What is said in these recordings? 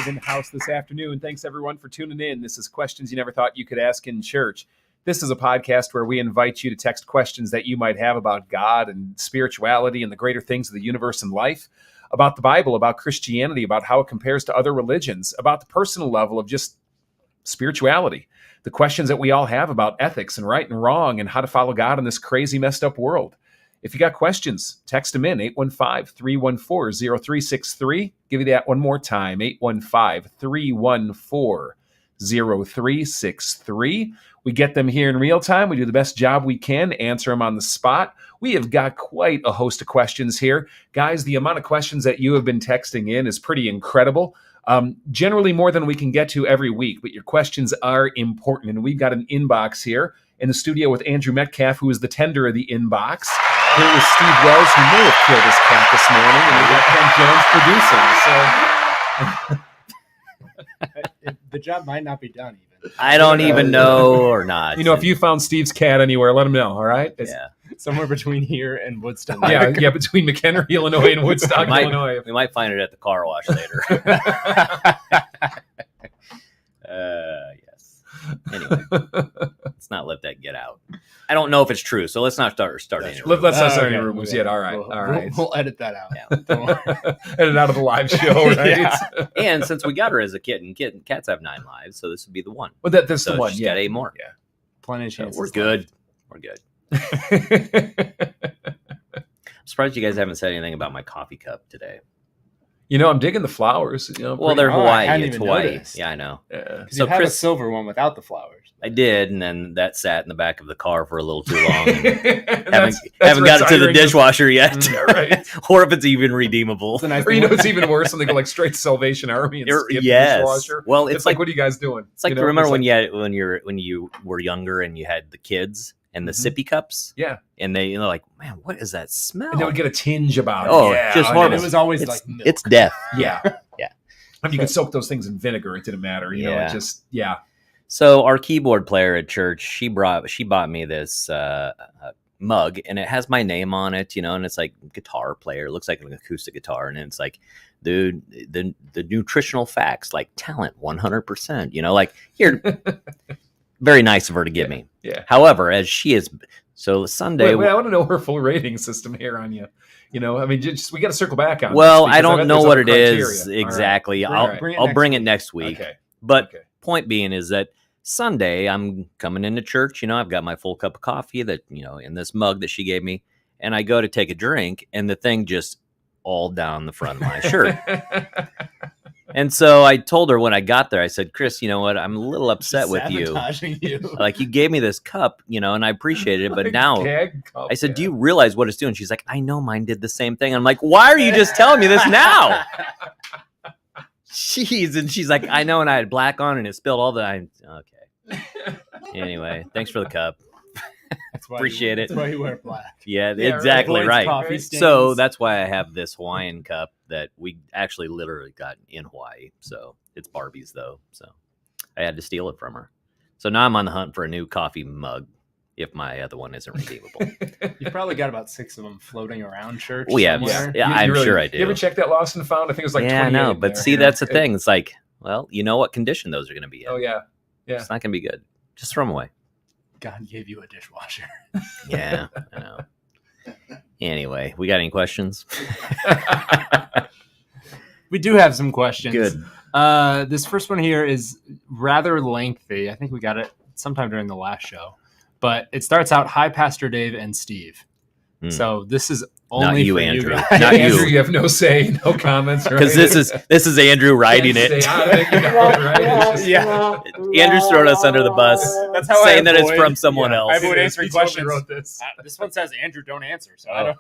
in the house this afternoon. Thanks, everyone, for tuning in. This is Questions You Never Thought You Could Ask in Church. This is a podcast where we invite you to text questions that you might have about God and spirituality and the greater things of the universe and life, about the Bible, about Christianity, about how it compares to other religions, about the personal level of just spirituality, the questions that we all have about ethics and right and wrong and how to follow God in this crazy, messed up world. If you got questions, text them in, 815-314-0363. Give you that one more time, 815-314-0363. We get them here in real time. We do the best job we can, answer them on the spot. We have got quite a host of questions here. Guys, the amount of questions that you have been texting in is pretty incredible. Generally more than we can get to every week, but your questions are important. And we've got an inbox here in the studio with Andrew Metcalf, who is the tender of the inbox. Here is Steve Wells, who may have killed his cat this morning, and we got Ken Jones producing. So the job might not be done even. I don't even know or not. You know, if you found Steve's cat anywhere, let him know, all right? Yeah. Somewhere between here and Woodstock. Yeah, between McHenry, Illinois and Woodstock, Illinois. We might find it at the car wash later. Yes. Anyway, let's not let that get out. I don't know if it's true, so let's not start any rumors. Let's not start any rumors yet. All right. We'll edit that out. Yeah. Edit out of the live show, right? Yeah. And since we got her as a kitten, cats have 9 lives, so this would be the one. Well, that's so the one. She's got 8 more. Yeah. Plenty of chances. We're good. We're good. I'm surprised you guys haven't said anything about my coffee cup today. You know, I'm digging the flowers. You know, well, they're Hawaii. It's Hawaii. Noticed. Yeah, I know. Yeah. So you have a silver one without the flowers. I did, and then that sat in the back of the car for a little too long. That's haven't got it to the dishwasher yet. Right. Or if it's even redeemable. It's a nice or it's even worse when they go like straight to Salvation Army and skip the dishwasher. Well, it's like, what are you guys doing? It's like, remember when you were younger and you had the kids and the sippy cups? Yeah. And they, like, man, what is that smell? And they would get a tinge about it. Oh, yeah, just horrible. It was always like milk. It's death. Yeah. Yeah. I mean, you could soak those things in vinegar. It didn't matter. You know, it just, yeah. So our keyboard player at church, she bought me this mug, and it has my name on it, you know, and it's like guitar player. It looks like an acoustic guitar, and it's like, dude, the nutritional facts, like talent 100%, you know, like here. Very nice of her to give me. Yeah. However, as she is, so Sunday. Wait, I want to know her full rating system here on you. You know, I mean, just we got to circle back on. Well, this I don't know what it is criteria. exactly. Right. I'll bring it next week. Okay. But point being is that Sunday I'm coming into church. You know, I've got my full cup of coffee that, you know, in this mug that she gave me, and I go to take a drink, and the thing just all down the front of my shirt. And so I told her when I got there, I said, Chris, you know what? I'm a little upset with you. Like, you gave me this cup, you know, and I appreciated it. But now I said, do you realize what it's doing? She's like, I know mine did the same thing. I'm like, why are you just telling me this now? Jeez. And she's like, I know. And I had black on and it spilled all the time. Okay. Anyway, thanks for the cup. Appreciate it. That's why you wear black. Yeah, exactly right. Stains. So that's why I have this Hawaiian cup that we actually literally got in Hawaii. So it's Barbie's though. So I had to steal it from her. So now I'm on the hunt for a new coffee mug if my other one isn't redeemable. You've probably got about 6 of them floating around church. Oh, yeah, I'm sure I do. You ever check that lost and found? I think it was like 28. I know, but see, that's the thing. It's like, well, you know what condition those are going to be in. Oh, yeah. Yeah. It's not going to be good. Just throw them away. God gave you a dishwasher. Yeah, I know. Anyway, we got any questions? We do have some questions. Good. This first one here is rather lengthy. I think we got it sometime during the last show. But it starts out, hi, Pastor Dave and Steve. So this is only not you, for Andrew. You Not Andrew, you. you have no say, no comments. Because this is Andrew writing it. Yeah. Andrew's throwing us under the bus. That's how saying that it's from someone else. I avoid answering questions. Wrote this. This one says Andrew don't answer, so I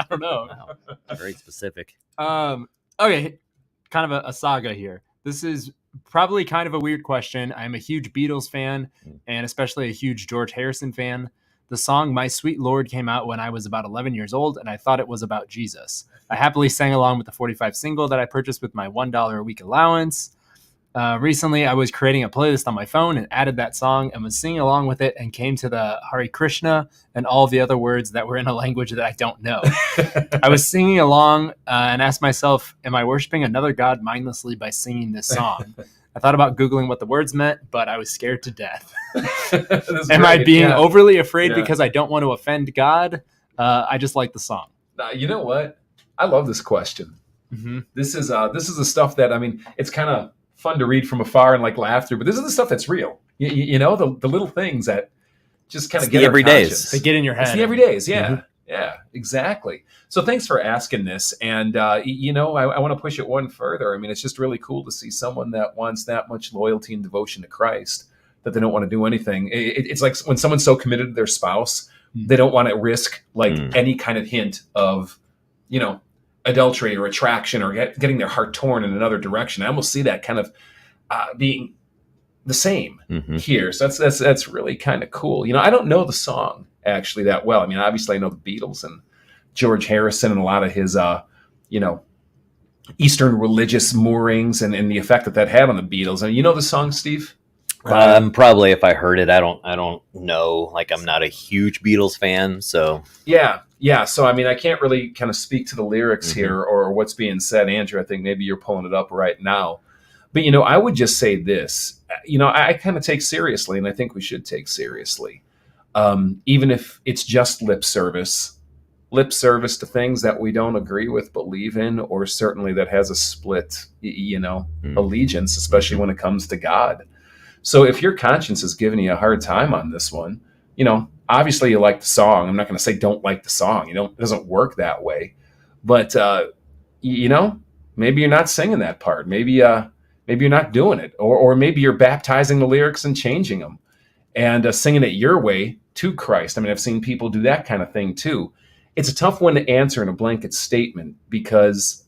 don't know. Wow. Very specific. Okay, kind of a saga here. This is probably kind of a weird question. I'm a huge Beatles fan, and especially a huge George Harrison fan. The song My Sweet Lord came out when I was about 11 years old, and I thought it was about Jesus. I happily sang along with the 45 single that I purchased with my $1 a week allowance. Recently, I was creating a playlist on my phone and added that song and was singing along with it and came to the Hare Krishna and all the other words that were in a language that I don't know. I was singing along and asked myself, am I worshiping another god mindlessly by singing this song? I thought about Googling what the words meant, but I was scared to death. Am I being overly afraid because I don't want to offend God? I just like the song. You know what? I love this question. Mm-hmm. This is the stuff that, I mean, it's kind of fun to read from afar and like laugh through, but this is the stuff that's real. You know, the little things that just kind of get the everydays. They get in your head. It's the everydays, yeah. Mm-hmm. Yeah, exactly. So thanks for asking this. And, you know, I want to push it one further. I mean, it's just really cool to see someone that wants that much loyalty and devotion to Christ that they don't want to do anything. It's like when someone's so committed to their spouse, they don't want to risk like any kind of hint of, you know, adultery or attraction or getting their heart torn in another direction. I almost see that kind of being the same here. So that's really kind of cool. You know, I don't know the song actually that well. I mean, obviously I know the Beatles and George Harrison and a lot of his, you know, Eastern religious moorings and the effect that had on the Beatles. And you know the song, Steve? Probably if I heard it, I don't know. Like, I'm not a huge Beatles fan, so yeah. So I mean, I can't really kind of speak to the lyrics here or what's being said. Andrew, I think maybe you're pulling it up right now. But you know, I would just say this. You know, I kind of take seriously, and I think we should take seriously, even if it's just lip service to things that we don't agree with, believe in, or certainly that has a split, you know, allegiance, especially when it comes to God. So if your conscience is giving you a hard time on this one, you know, obviously you like the song. I'm not going to say don't like the song. You know, it doesn't work that way. But, you know, maybe you're not singing that part. Maybe you're not doing it. Or maybe you're baptizing the lyrics and changing them and singing it your way to Christ. I mean, I've seen people do that kind of thing too. It's a tough one to answer in a blanket statement because,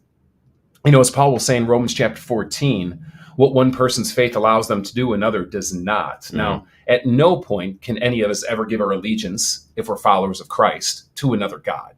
you know, as Paul will say in Romans chapter 14, what one person's faith allows them to do, another does not. Now, at no point can any of us ever give our allegiance, if we're followers of Christ, to another God,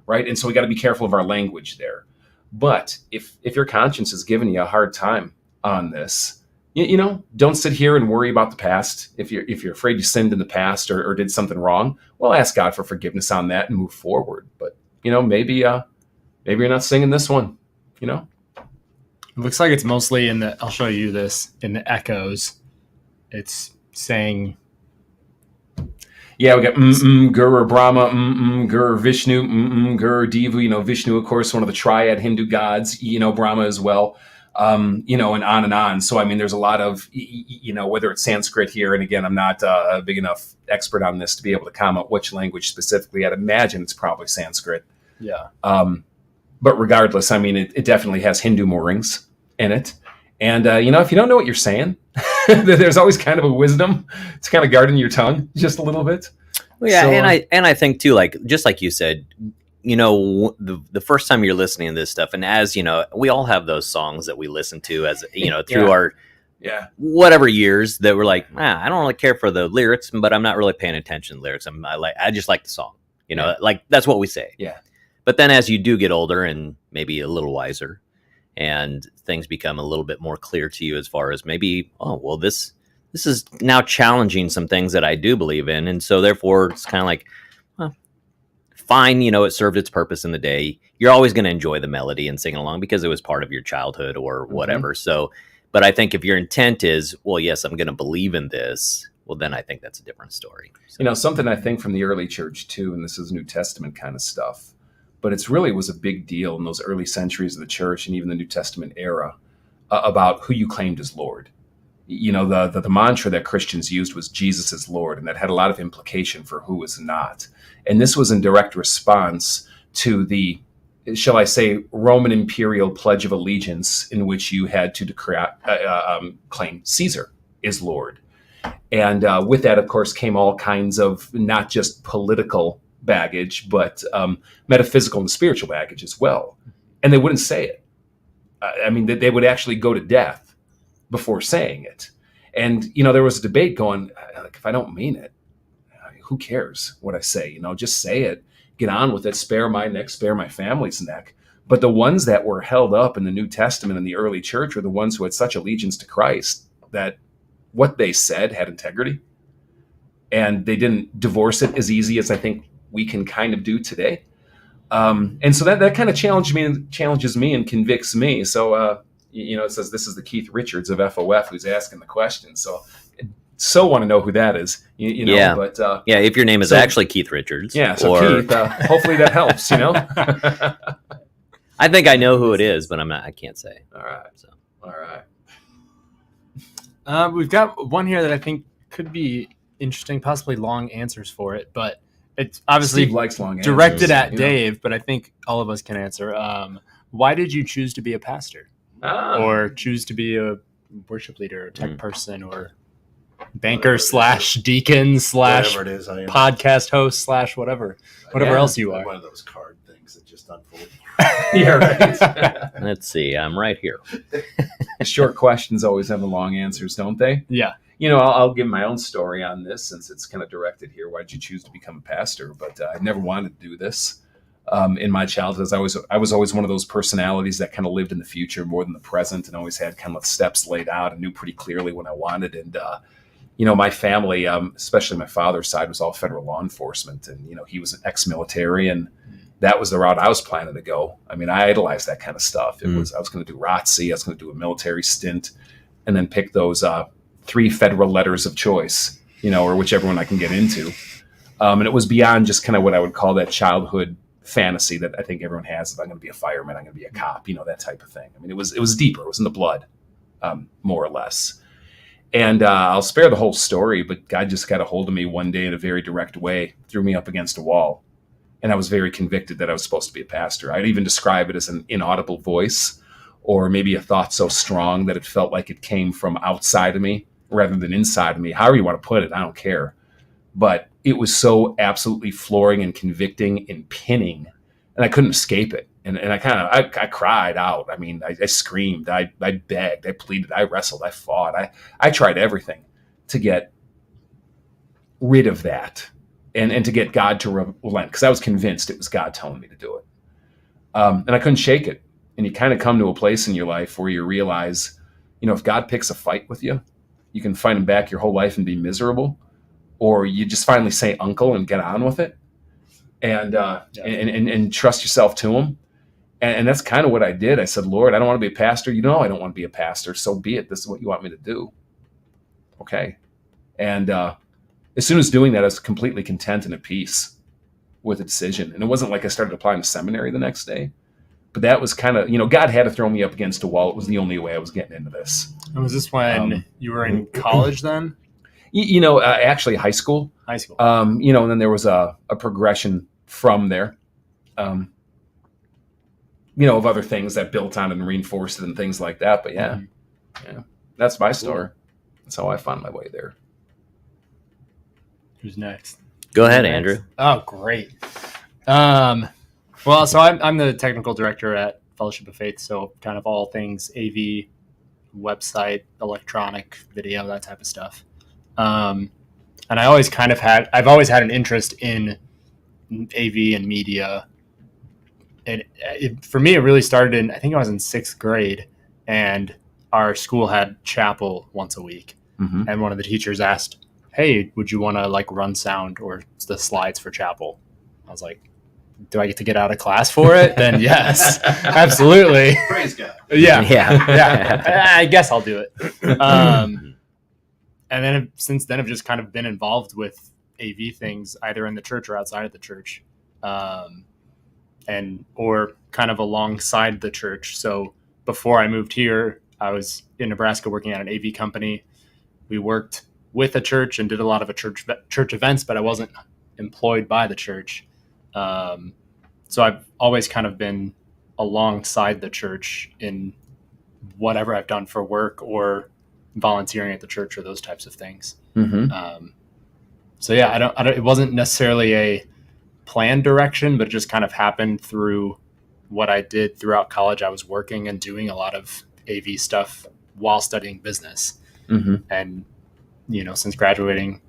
right? And so we got to be careful of our language there. But if your conscience is giving you a hard time on this, you know, don't sit here and worry about the past. If you're afraid you sinned in the past or did something wrong, well, ask God for forgiveness on that and move forward. But, you know, maybe you're not singing this one, you know? It looks like it's mostly I'll show you this, in the echoes. It's saying... Yeah, we got Guru Brahma, Guru Vishnu, Guru Devu. You know, Vishnu, of course, one of the triad Hindu gods, you know, Brahma as well, you know, and on and on. So, I mean, there's a lot of, you know, whether it's Sanskrit here, and again, I'm not a big enough expert on this to be able to comment which language specifically. I'd imagine it's probably Sanskrit. Yeah. But regardless, I mean, it definitely has Hindu moorings in it. And, you know, if you don't know what you're saying, there's always kind of a wisdom. It's kind of guarding your tongue just a little bit. Well, yeah, so, and I think, too, like, just like you said, you know, the first time you're listening to this stuff, and as, you know, we all have those songs that we listen to as, you know, through our whatever years that we're like, I don't really care for the lyrics, but I'm not really paying attention to the lyrics. I just like the song, you know, like that's what we say. Yeah. But then as you do get older and maybe a little wiser and things become a little bit more clear to you as far as maybe, oh, well, this is now challenging some things that I do believe in. And so therefore it's kind of like, well, fine, you know, it served its purpose in the day. You're always going to enjoy the melody and sing along because it was part of your childhood or whatever. So, but I think if your intent is, well, yes, I'm going to believe in this, well, then I think that's a different story. So, you know, something I think from the early church too, and this is New Testament kind of stuff, but it's really was a big deal in those early centuries of the church and even the New Testament era about who you claimed as Lord. You know, the mantra that Christians used was Jesus is Lord, and that had a lot of implication for who was not. And this was in direct response to the, shall I say, Roman imperial pledge of allegiance in which you had to claim Caesar is Lord. And with that, of course, came all kinds of not just political baggage, but metaphysical and spiritual baggage as well. And they wouldn't say it. I mean, they would actually go to death before saying it. And, you know, there was a debate going, like, if I don't mean it, who cares what I say? You know, just say it, get on with it, spare my neck, spare my family's neck. But the ones that were held up in the New Testament in the early church were the ones who had such allegiance to Christ that what they said had integrity, and they didn't divorce it as easy as I think we can kind of do today. And so that kind of challenges me and convicts me. So, it says this is the Keith Richards of FOF who's asking the question. So want to know who that is, Yeah. But if your name is actually Keith Richards. yeah. So Keith, hopefully that helps. I think I know who it is, but I can't say. All right. So. All right. We've got one here that I think could be interesting, possibly long answers for it, but it's obviously Steve likes long directed answers, at Dave, but I think all of us can answer. Why did you choose to be a pastor or choose to be a worship leader, or tech person, or banker / deacon / whatever it is, I am. podcast host / whatever else you are? One of those card things that just unfold. Yeah, right. Let's see. I'm right here. Short questions always have the long answers, don't they? Yeah. I'll give my own story on this since it's kind of directed here. Why did you choose to become a pastor? But I never wanted to do this. In my childhood, I was always one of those personalities that kind of lived in the future more than the present, and always had kind of steps laid out and knew pretty clearly what I wanted. And my family, especially my father's side, was all federal law enforcement, and he was an ex-military, and that was the route I was planning to go. I mean, I idolized that kind of stuff. I was going to do ROTC, I was going to do a military stint, and then pick those 3 federal letters of choice, or whichever one I can get into. And it was beyond just kind of what I would call that childhood fantasy that I think everyone has. If I'm going to be a fireman, I'm going to be a cop, that type of thing. I mean, it was deeper. It was in the blood, more or less. And I'll spare the whole story, but God just got a hold of me one day in a very direct way, threw me up against a wall. And I was very convicted that I was supposed to be a pastor. I'd even describe it as an inaudible voice, or maybe a thought so strong that it felt like it came from outside of me rather than inside of me. However you want to put it, I don't care. But it was so absolutely flooring and convicting and pinning, and I couldn't escape it. And I cried out. I mean, I screamed, I begged, I pleaded, I wrestled, I fought. I tried everything to get rid of that and to get God to relent, because I was convinced it was God telling me to do it. And I couldn't shake it. And you kind of come to a place in your life where you realize, if God picks a fight with you, you can fight him back your whole life and be miserable, or you just finally say uncle and get on with it and trust yourself to him. And that's kind of what I did. I said, Lord, I don't want to be a pastor. I don't want to be a pastor. So be it. This is what you want me to do. Okay. And as soon as doing that, I was completely content and at peace with the decision. And it wasn't like I started applying to seminary the next day. But that was kind of, God had to throw me up against a wall. It was the only way I was getting into this. And was this when you were in college then? Actually high school. High school. And then there was a progression from there, of other things that built on and reinforced it and things like that. But yeah, that's my story. That's how I found my way there. Who's next? Go ahead, Andrew. Oh, great. Well, so I'm the technical director at Fellowship of Faith, so kind of all things AV, website, electronic, video, that type of stuff. And I've always had an interest in AV and media. And for me, it really started I think I was in 6th grade, and our school had chapel once a week. Mm-hmm. And one of the teachers asked, hey, would you want to run sound or the slides for chapel? I was like, do I get to get out of class for it? Then yes, absolutely. Praise God. Yeah. I guess I'll do it. And then since then, I've just kind of been involved with AV things, either in the church or outside of the church, or kind of alongside the church. So before I moved here, I was in Nebraska working at an AV company. We worked with a church and did a lot of church events, but I wasn't employed by the church. So I've always kind of been alongside the church in whatever I've done for work or volunteering at the church or those types of things. Mm-hmm. So yeah, it wasn't necessarily a planned direction, but it just kind of happened through what I did throughout college. I was working and doing a lot of AV stuff while studying business. Mm-hmm. And, since graduating,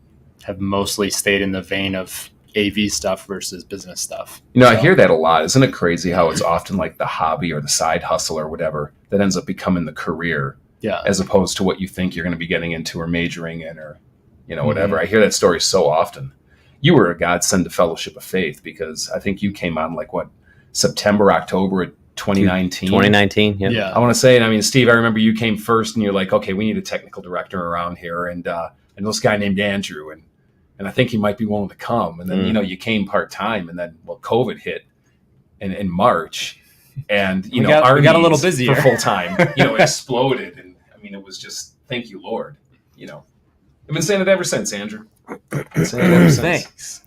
have mostly stayed in the vein of AV stuff versus business stuff. I hear that a lot. Isn't it crazy how it's often like the hobby or the side hustle or whatever that ends up becoming the career, as opposed to what you think you're going to be getting into or majoring in or, whatever. I hear that story so often. You were a godsend to Fellowship of Faith because I think you came on September, October of 2019. 2019, yeah. I want to say, and I mean, Steve, I remember you came first and you're like, okay, we need a technical director around here. And this guy named Andrew, and I think he might be willing to come. And then, you came part-time, and then, COVID hit in March, and, we got a little busier for full-time, exploded. And I mean, it was just, thank you, Lord, I've been saying it ever since, Andrew. Thanks.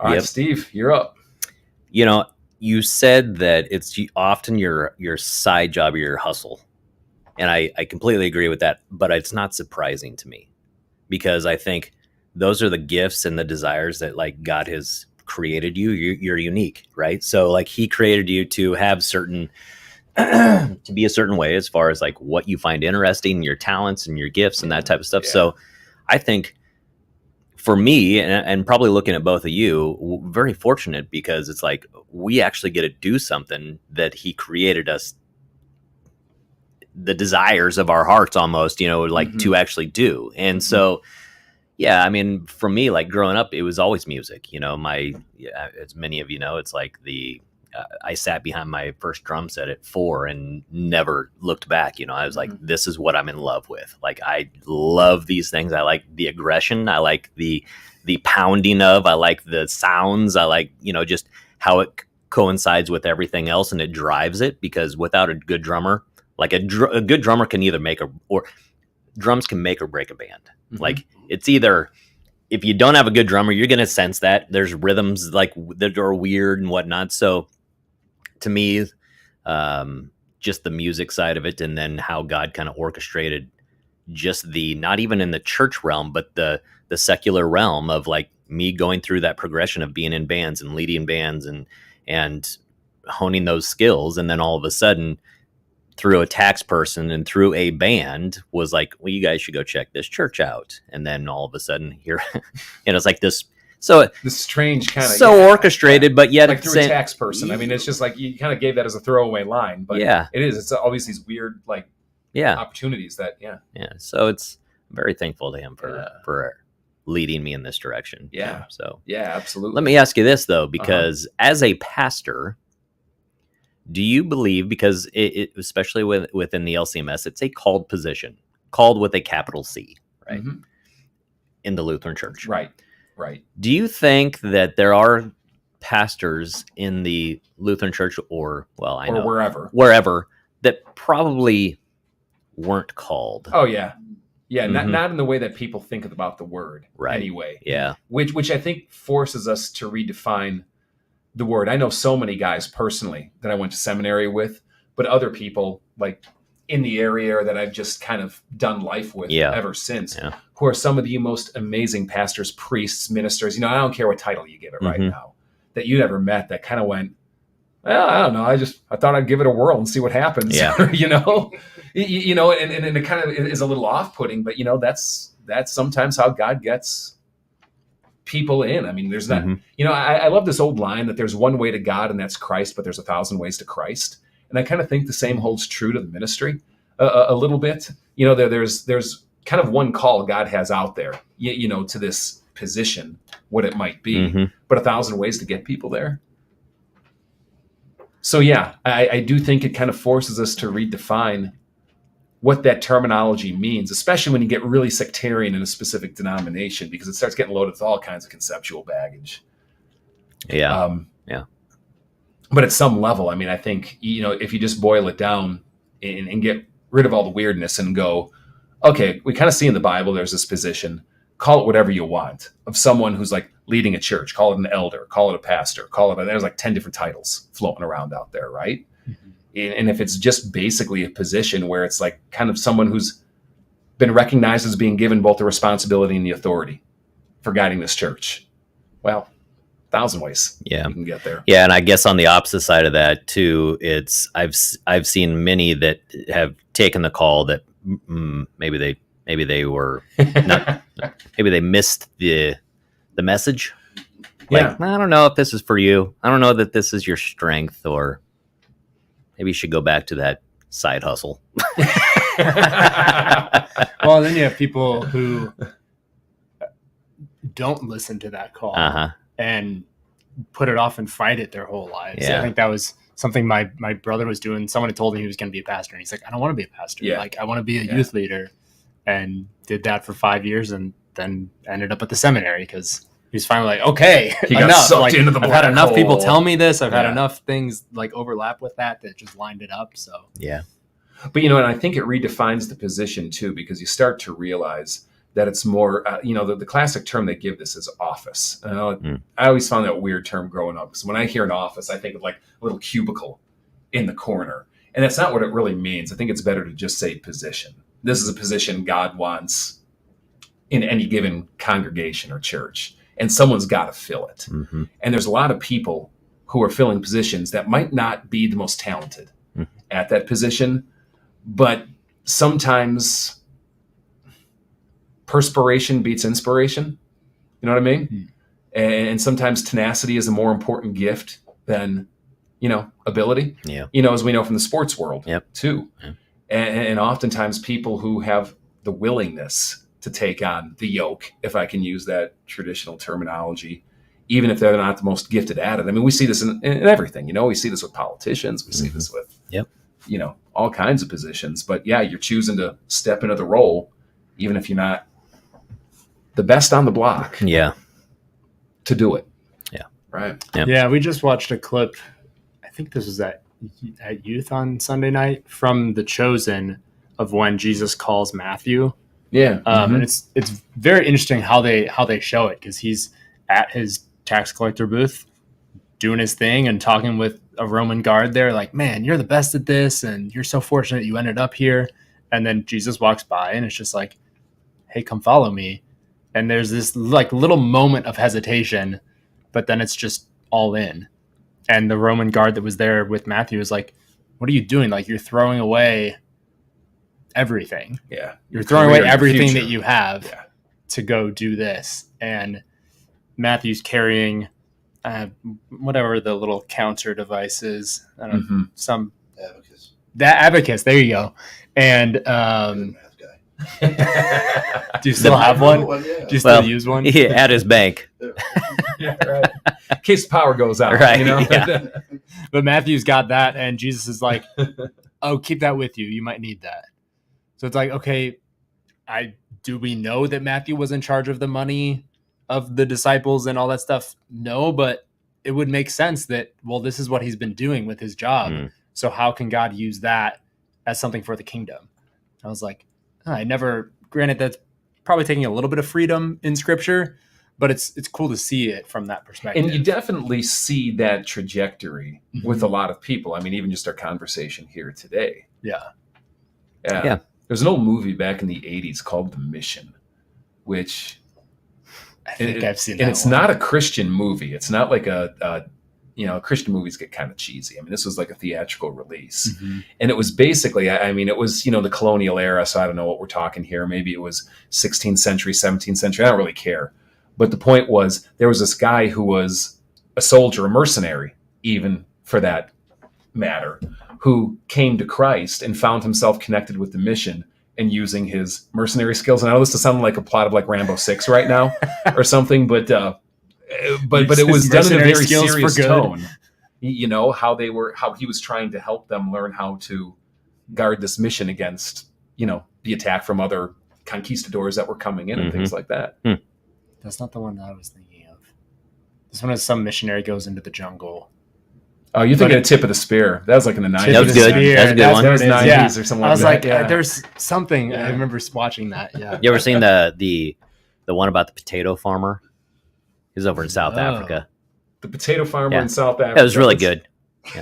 All right, Steve, you're up. You said that it's often your side job or your hustle. And I completely agree with that, but it's not surprising to me because I think those are the gifts and the desires that God has created you. You're unique, right? So he created you to have certain, to be a certain way as far as what you find interesting, your talents and your gifts and that type of stuff. Yeah. So I think for me, and probably looking at both of you, very fortunate because it's we actually get to do something that he created us, the desires of our hearts almost, to actually do. And so, yeah, I mean, for me, growing up, it was always music, as many of you know, it's I sat behind my first drum set at 4 and never looked back. I was this is what I'm in love with. I love these things. I like the aggression. I like the pounding of, I like the sounds. I like, just how it coincides with everything else and it drives it, because without a good drummer, a good drummer can either drums can make or break a band. It's either, if you don't have a good drummer, you're going to sense that there's rhythms that are weird and whatnot. So to me, just the music side of it, and then how God kind of orchestrated just not even in the church realm, but the secular realm of me going through that progression of being in bands and leading bands and honing those skills. And then all of a sudden, through a tax person and through a band, was well, you guys should go check this church out. And then all of a sudden here, it's this. So this strange kind of orchestrated, but yet through a tax person. I mean, it's just you kind of gave that as a throwaway line, but it is. It's always these weird opportunities that So I'm very thankful to him for leading me in this direction. Yeah. So absolutely. Let me ask you this though, because as a pastor, do you believe, because it especially within the LCMS, it's a called position, called with a capital C, right? Mm-hmm. In the Lutheran Church. Right. Do you think that there are pastors in the Lutheran Church or wherever that probably weren't called? Oh yeah. Yeah, not in the way that people think about the word anyway. Yeah. Which I think forces us to redefine the word. I know so many guys personally that I went to seminary with, but other people in the area that I've just kind of done life with ever since, who are some of the most amazing pastors, priests, ministers. I don't care what title you give it right now, that you never met, that kind of went, well, I don't know. I thought I'd give it a whirl and see what happens. Yeah. and it kind of is a little off-putting, but that's sometimes how God gets people in. I mean, there's that, I love this old line that there's one way to God and that's Christ, but there's 1,000 ways to Christ. And I kind of think the same holds true to the ministry a little bit. There's kind of one call God has out there, to this position, what it might be, but 1,000 ways to get people there. So I do think it kind of forces us to redefine what that terminology means, especially when you get really sectarian in a specific denomination, because it starts getting loaded with all kinds of conceptual baggage. Yeah. But at some level, I mean, I think, if you just boil it down and get rid of all the weirdness and go, okay, we kind of see in the Bible, there's this position, call it whatever you want, of someone who's leading a church, call it an elder, call it a pastor, there's 10 different titles floating around out there, right? Mm-hmm. And if it's just basically a position where it's kind of someone who's been recognized as being given both the responsibility and the authority for guiding this church, well, 1,000 ways you can get there. Yeah, and I guess on the opposite side of that too, it's I've seen many that have taken the call that maybe they were not, maybe they missed the message. Like, I don't know if this is for you. I don't know that this is your strength, or maybe you should go back to that side hustle. Well, then you have people who don't listen to that call and put it off and fight it their whole lives. Yeah. I think that was something my brother was doing. Someone had told him he was going to be a pastor, and he's like, I don't want to be a pastor. Yeah. Like, I want to be a youth leader, and did that for 5 years, and then ended up at the seminary because he was finally like, okay, He got enough. sucked Like, into the I've had black enough people hole. tell me this. I've had Yeah. enough things like overlap with that just lined it up. So Yeah. But, and I think it redefines the position too, because you start to realize that it's more, the classic term they give this is office. I always found that a weird term growing up, because when I hear an office, I think of like a little cubicle in the corner. And that's not what it really means. I think it's better to just say position. This is a position God wants in any given congregation or church, and someone's got to fill it. Mm-hmm. And there's a lot of people who are filling positions that might not be the most talented at that position, but sometimes perspiration beats inspiration. You know what I mean? And sometimes tenacity is a more important gift than, ability. Yeah. As we know from the sports world too. Yeah. And oftentimes people who have the willingness to take on the yoke, if I can use that traditional terminology, even if they're not the most gifted at it. I mean, we see this in everything. We see this with politicians. We see this with, all kinds of positions. But yeah, you're choosing to step into the role, even if you're not the best on the block. Yeah. To do it. Yeah. Right. Yep. Yeah, we just watched a clip. I think this was at youth on Sunday night from The Chosen of when Jesus calls Matthew. Yeah. And it's very interesting how they show it, because he's at his tax collector booth doing his thing and talking with a Roman guard there, like, man, you're the best at this, and you're so fortunate you ended up here. And then Jesus walks by, and it's just like, hey, come follow me. And there's this like little moment of hesitation, but then it's just all in. And the Roman guard that was there with Matthew is like, what are you doing? Like, you're throwing away everything. Yeah. You're throwing away Career, your everything future. that you have to go do this. And Matthew's carrying whatever the little counter device is. I don't know, some Abacus. that abacus. There you go. And Good math guy. do you still have one? Yeah. Do you still use one? Yeah, at his bank. Yeah, right. In case the power goes out. Right, Yeah. But Matthew's got that, and Jesus is like, oh, keep that with you. You might need that. So it's like, okay, do we know that Matthew was in charge of the money of the disciples and all that stuff? No, but it would make sense that, well, this is what he's been doing with his job. So how can God use that as something for the kingdom? I was like, granted, that's probably taking a little bit of freedom in scripture, but it's cool to see it from that perspective. And you definitely see that trajectory with a lot of people. I mean, even just our conversation here today. Yeah. There's an old movie back in the 80s called The Mission, which I think I've seen that. And it's not a Christian movie. It's not like Christian movies get kind of cheesy. I mean, this was like a theatrical release. And it was basically, it was, the colonial era. So I don't know what we're talking here. Maybe it was 16th century, 17th century. I don't really care. But the point was, there was this guy who was a soldier, a mercenary, even for that matter, who came to Christ and found himself connected with the mission and using his mercenary skills. And I know this is sounding like a plot of like Rambo 6 right now or something, but it was done in a very serious tone. How he was trying to help them learn how to guard this mission against, the attack from other conquistadors that were coming in and things like that. That's not the one that I was thinking of. This one is some missionary goes into the jungle. Oh, you're thinking of Tip of the Spear. That was like in the 90s. That was good. That's a good one. That was 90s Yeah. or something I was like like, that. there's something. I remember watching that. Yeah. You ever seen the one about the potato farmer? He's over in South Oh. Africa. The potato farmer Yeah. in South Africa. That was really good.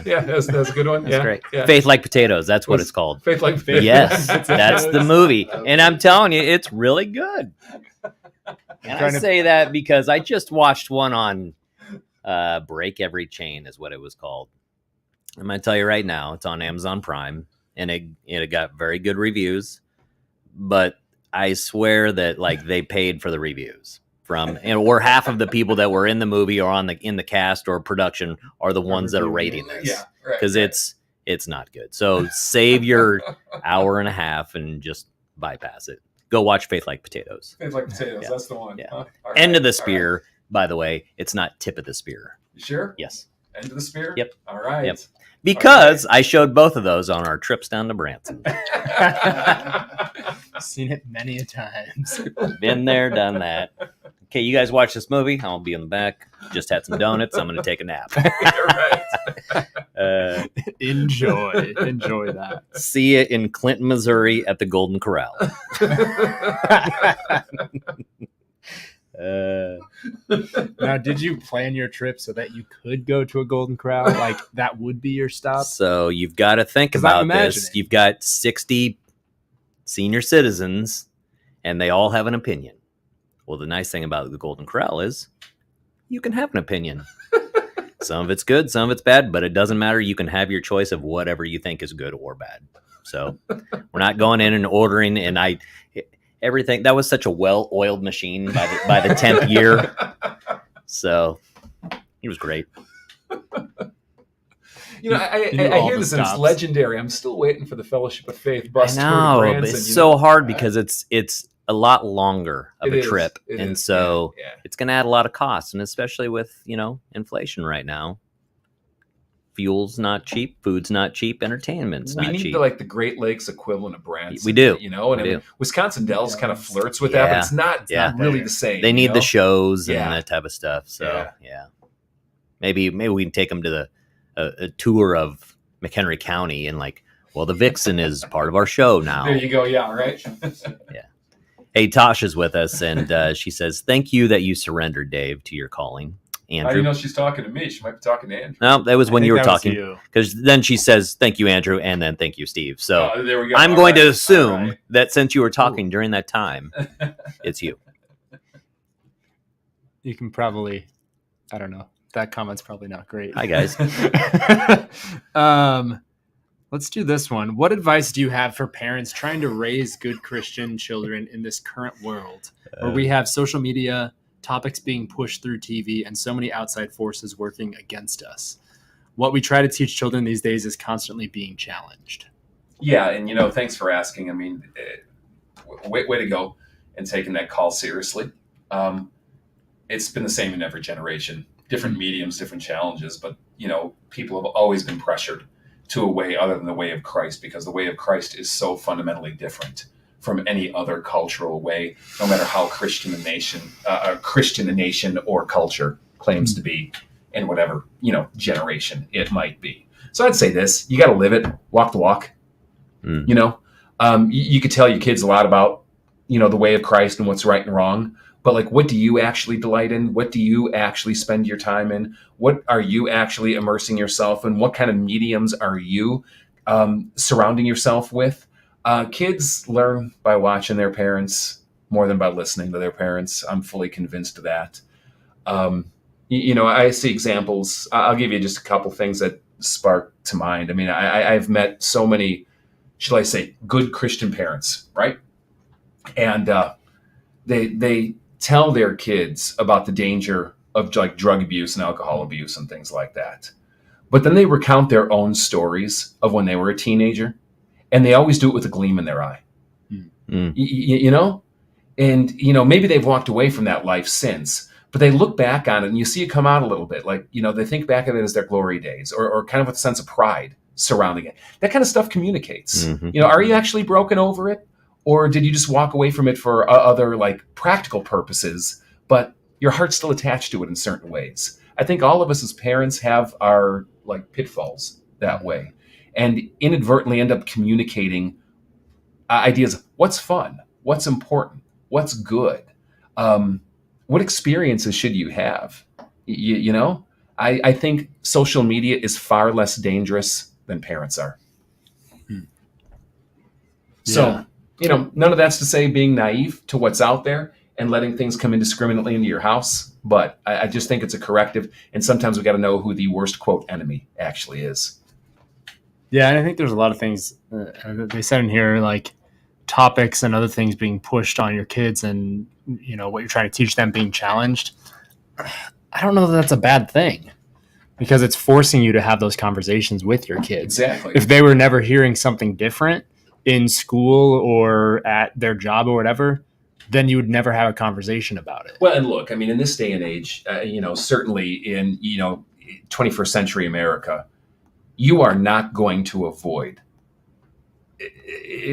Yeah, that's a good one. That's Yeah, great. Yeah. Faith Like Potatoes. That's what it's called. Faith like Faith. Yes, that's the movie. And I'm telling you, it's really good. And I say that because I just watched one on Break Every Chain is what it was called. I'm going to tell you right now, it's on Amazon Prime, and it got very good reviews. But I swear that like they paid for the reviews. from, or half of the people that were in the movie or in the cast or production are the ones that are rating this. Yeah, right. Because it's not good. So save your hour and a half and just bypass it. Go watch Faith Like Potatoes. Faith Like Potatoes. Yeah. That's the one. Yeah. Huh? All End right, of the all spear. right. By the way, it's not tip of the spear. You sure? Yes. End of the spear? Yep. All right. Yep. Because I showed both of those on our trips down to Branson. Seen it many a times. Been there, done that. Okay, you guys watch this movie. I'll be in the back. Just had some donuts. I'm going to take a nap. Enjoy that. See you in Clinton, Missouri at the Golden Corral. Now, did you plan your trip so that you could go to a Golden Corral? Like that would be your stop? So you've got to think 'Cause I'm about this. imagining. You've got 60 senior citizens, and they all have an opinion. Well, the nice thing about the Golden Corral is you can have an opinion. Some of it's good, some of it's bad, but it doesn't matter. You can have your choice of whatever you think is good or bad. So we're not going in and ordering, and everything. That was such a well-oiled machine by the 10th year. So it was great. You know, I You knew all hear the this and it's stops. legendary. I'm still waiting for the Fellowship of Faith bus I tour to know, but Branson. it's you so know? hard because it's a lot longer of It a is, trip, it and is, so yeah. it's going to add a lot of costs, and especially with inflation right now. Fuel's not cheap, food's not cheap, entertainment's We not need cheap. the Great Lakes equivalent of Branson. We do. You know, and We I mean, do. Wisconsin Dells kind of flirts with that, but it's not really the same. They need the shows and Yeah. that type of stuff. So Yeah. yeah, maybe we can take them to a tour of McHenry County and the Vixen is part of our show now. There you go. Yeah, right. Hey, Tosh is with us, and she says, "Thank you that you surrendered, Dave, to your calling." How do Andrew, you know she's talking to me? She might be talking to Andrew. no, that was when I you think were that was talking, you. because then she says, "Thank you, Andrew," and then "Thank you, Steve." So Oh, there we go. I'm All going right. to assume All right. that since you were talking during that time, it's you. You can probably, I don't know. That comment's probably not great. Hi, guys. Let's do this one. What advice do you have for parents trying to raise good Christian children in this current world where we have social media, topics being pushed through TV, and so many outside forces working against us? What we try to teach children these days is constantly being challenged. Yeah, and thanks for asking. I mean, way to go and taking that call seriously. It's been the same in every generation. Different mediums, different challenges, but people have always been pressured to a way other than the way of Christ, because the way of Christ is so fundamentally different from any other cultural way, no matter how Christian a nation or culture claims to be, in whatever generation it might be. So I'd say this: you got to live it, walk the walk. You could tell your kids a lot about the way of Christ and what's right and wrong. But what do you actually delight in? What do you actually spend your time in? What are you actually immersing yourself in? What kind of mediums are you surrounding yourself with? Kids learn by watching their parents more than by listening to their parents. I'm fully convinced of that. I see examples. I'll give you just a couple things that spark to mind. I mean, I've met so many, shall I say, good Christian parents, right? And they tell their kids about the danger of drug abuse and alcohol abuse and things like that. But then they recount their own stories of when they were a teenager, and they always do it with a gleam in their eye. And maybe they've walked away from that life since, but they look back on it and you see it come out a little bit. They think back of it as their glory days, or kind of with a sense of pride surrounding it. That kind of stuff communicates. Mhm. Are you actually broken over it? Or did you just walk away from it for other practical purposes, but your heart's still attached to it in certain ways? I think all of us as parents have our pitfalls that way, and inadvertently end up communicating ideas of what's fun, what's important, what's good, what experiences should you have. I think social media is far less dangerous than parents are. So. None of that's to say being naive to what's out there and letting things come indiscriminately into your house. But I just think it's a corrective. And sometimes we got to know who the worst, quote, enemy actually is. Yeah, and I think there's a lot of things they said in here, topics and other things being pushed on your kids and, you know, what you're trying to teach them being challenged, I don't know that that's a bad thing, because it's forcing you to have those conversations with your kids. Exactly. If they were never hearing something different in school or at their job or whatever, then you would never have a conversation about it. Well, and look, I mean, in this day and age, certainly in, 21st century America, you are not going to avoid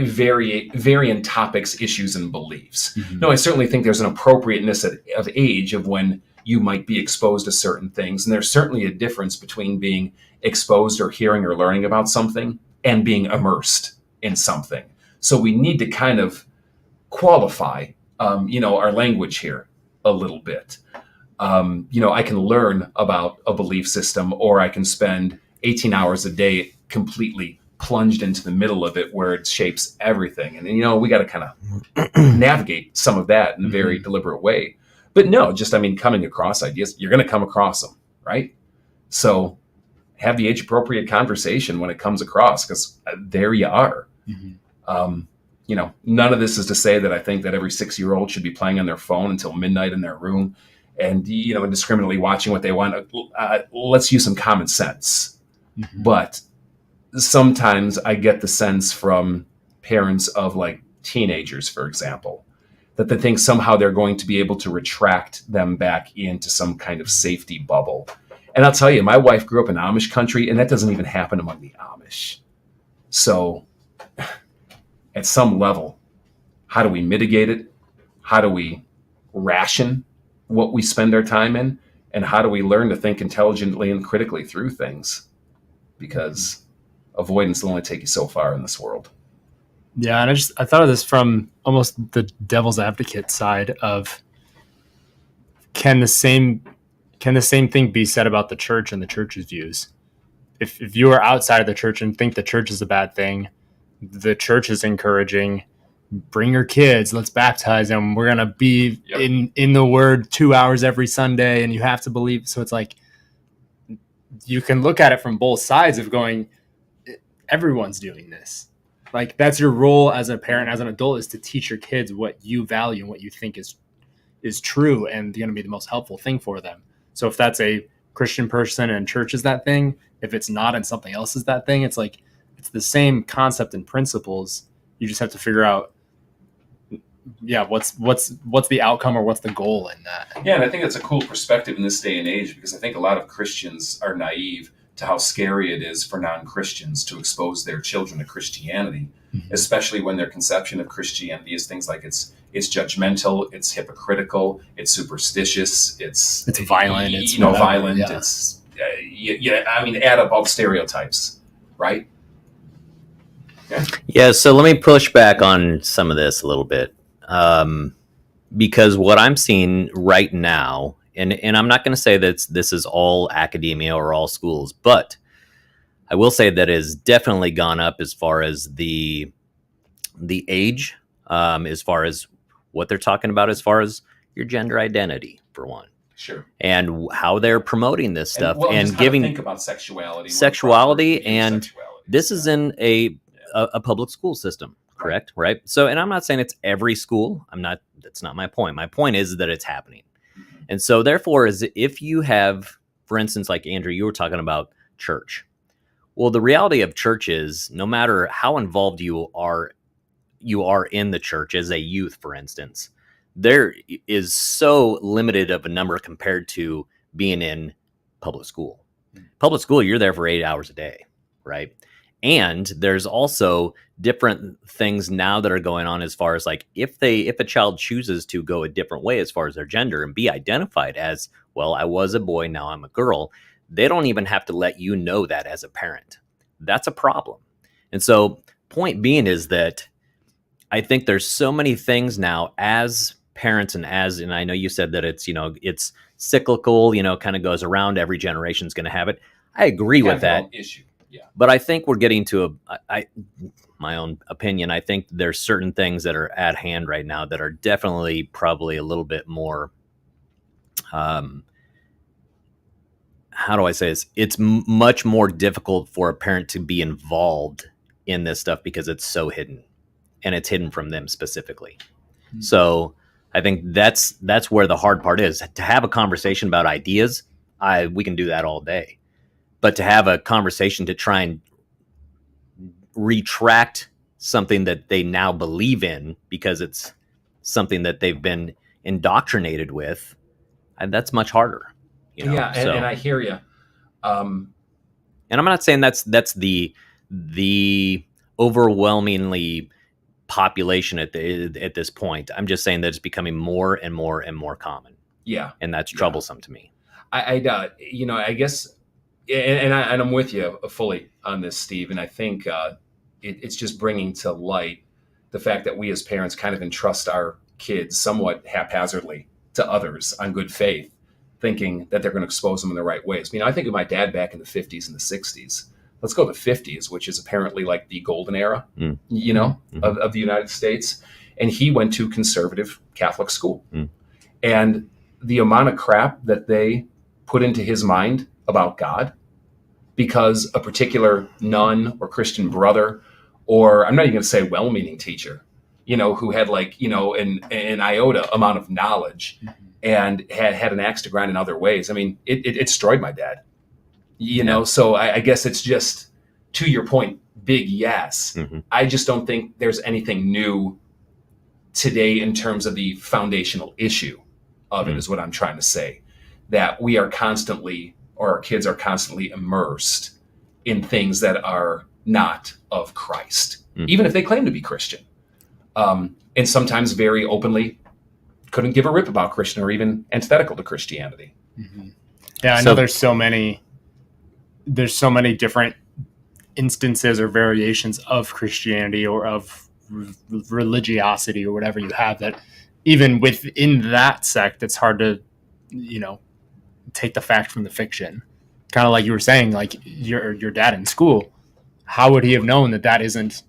varying topics, issues, and beliefs. Mm-hmm. No, I certainly think there's an appropriateness of age of when you might be exposed to certain things. And there's certainly a difference between being exposed or hearing or learning about something and being immersed in something. So we need to kind of qualify, our language here a little bit. I can learn about a belief system, or I can spend 18 hours a day completely plunged into the middle of it where it shapes everything. And, we got to kind of navigate some of that in a very deliberate way. But no, coming across ideas, you're going to come across them, right? So have the age-appropriate conversation when it comes across, because there you are. Mm-hmm. None of this is to say that I think that every 6-year-old should be playing on their phone until midnight in their room and, indiscriminately watching what they want. Let's use some common sense. Mm-hmm. But sometimes I get the sense from parents of like teenagers, for example, that they think somehow they're going to be able to retract them back into some kind of safety bubble. And I'll tell you, my wife grew up in Amish country, and that doesn't even happen among the Amish. So at some level, how do we mitigate it? How do we ration what we spend our time in? And how do we learn to think intelligently and critically through things? Because avoidance will only take you so far in this world. Yeah, and I thought of this from almost the devil's advocate side of, can the same thing be said about the church and the church's views? If you are outside of the church and think the church is a bad thing, the church is encouraging, bring your kids, let's baptize them. We're going to be in the word 2 hours every Sunday, and you have to believe. So it's like, you can look at it from both sides of going, everyone's doing this. Like, that's your role as a parent, as an adult, is to teach your kids what you value and what you think is true and going to be the most helpful thing for them. So if that's a Christian person and church is that thing, if it's not and something else is that thing, it's like, it's the same concept and principles. You just have to figure out, what's the outcome or what's the goal in that. Yeah, and I think that's a cool perspective in this day and age, because I think a lot of Christians are naive to how scary it is for non-Christians to expose their children to Christianity, especially when their conception of Christianity is things like it's judgmental, it's hypocritical, it's superstitious, it's violent, it's violent. Yeah. It's add up all the stereotypes, right? Yeah. So let me push back on some of this a little bit, because what I'm seeing right now. And I'm not going to say that this is all academia or all schools, but I will say that it has definitely gone up as far as the age, as far as what they're talking about, as far as your gender identity, for one. Sure. And how they're promoting this stuff and giving think about sexuality, and this is in a public school system, correct? Right. So, and I'm not saying it's every school. That's not my point. My point is that it's happening. And so therefore, is if you have, for instance, like Andrew, you were talking about church. Well, the reality of church is, no matter how involved you are in the church as a youth, for instance, there is so limited of a number compared to being in public school. Public school, you're there for 8 hours a day, right? And there's also different things now that are going on as far as like if a child chooses to go a different way as far as their gender and be identified as, well, I was a boy, now I'm a girl, they don't even have to let you know that as a parent. That's a problem. And so point being is that I think there's so many things now as parents and I know you said that it's cyclical, kind of goes around, every generation's going to have it. I agree with that issue. Yeah. But I think we're getting to my own opinion, I think there's certain things that are at hand right now that are definitely probably a little bit more, how do I say this? It's much more difficult for a parent to be involved in this stuff because it's so hidden. and it's hidden from them specifically. So I think that's where the hard part is. To have a conversation about ideas, we can do that all day. But to have a conversation to try and retract something that they now believe in because it's something that they've been indoctrinated with, and that's much harder. Yeah, and I hear you. And I'm not saying that's the overwhelmingly population at this point. I'm just saying that it's becoming more and more and more common. Yeah, and that's troublesome to me. I guess, and I'm with you fully on this, Steve. And I think it's just bringing to light the fact that we as parents kind of entrust our kids somewhat haphazardly to others on good faith, thinking that they're going to expose them in the right ways. I think of my dad back in the 50s and the 60s. Let's go to the 50s, which is apparently like the golden era, of the United States. And he went to conservative Catholic school. And the amount of crap that they put into his mind about God because a particular nun or Christian brother, or I'm not even going to say well-meaning teacher, who had an iota amount of knowledge and had an axe to grind in other ways. It destroyed my dad, so I guess it's just, to your point, big yes. I just don't think there's anything new today in terms of the foundational issue of it, is what I'm trying to say, that we are constantly, or our kids are constantly immersed in things that are not of Christ, even if they claim to be Christian. And sometimes very openly couldn't give a rip about Christian or even antithetical to Christianity. Yeah, I know there's so many different instances or variations of Christianity or of religiosity or whatever you have, that even within that sect, it's hard to, take the fact from the fiction. Kind of like you were saying, like your dad in school, how would he have known that isn't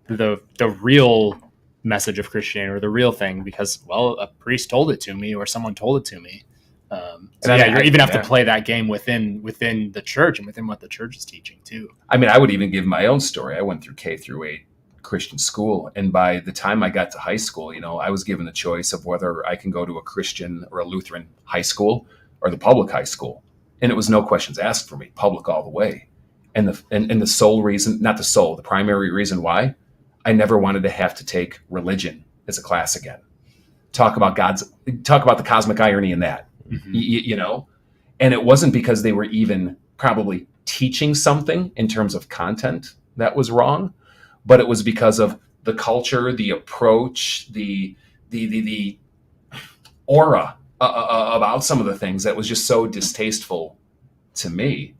the real message of Christianity or the real thing? Because, well, a priest told it to me or someone told it to me. You even have to play that game within the church and within what the church is teaching too. I would even give my own story. I went through K through 8 Christian school, and by the time I got to high school, I was given the choice of whether I can go to a Christian or a Lutheran high school or the public high school, and it was no questions asked for me, public all the way. And the sole reason, the primary reason why, I never wanted to have to take religion as a class again. Talk about the cosmic irony in that. And it wasn't because they were even probably teaching something in terms of content that was wrong, but it was because of the culture, the approach, the aura about some of the things that was just so distasteful to me.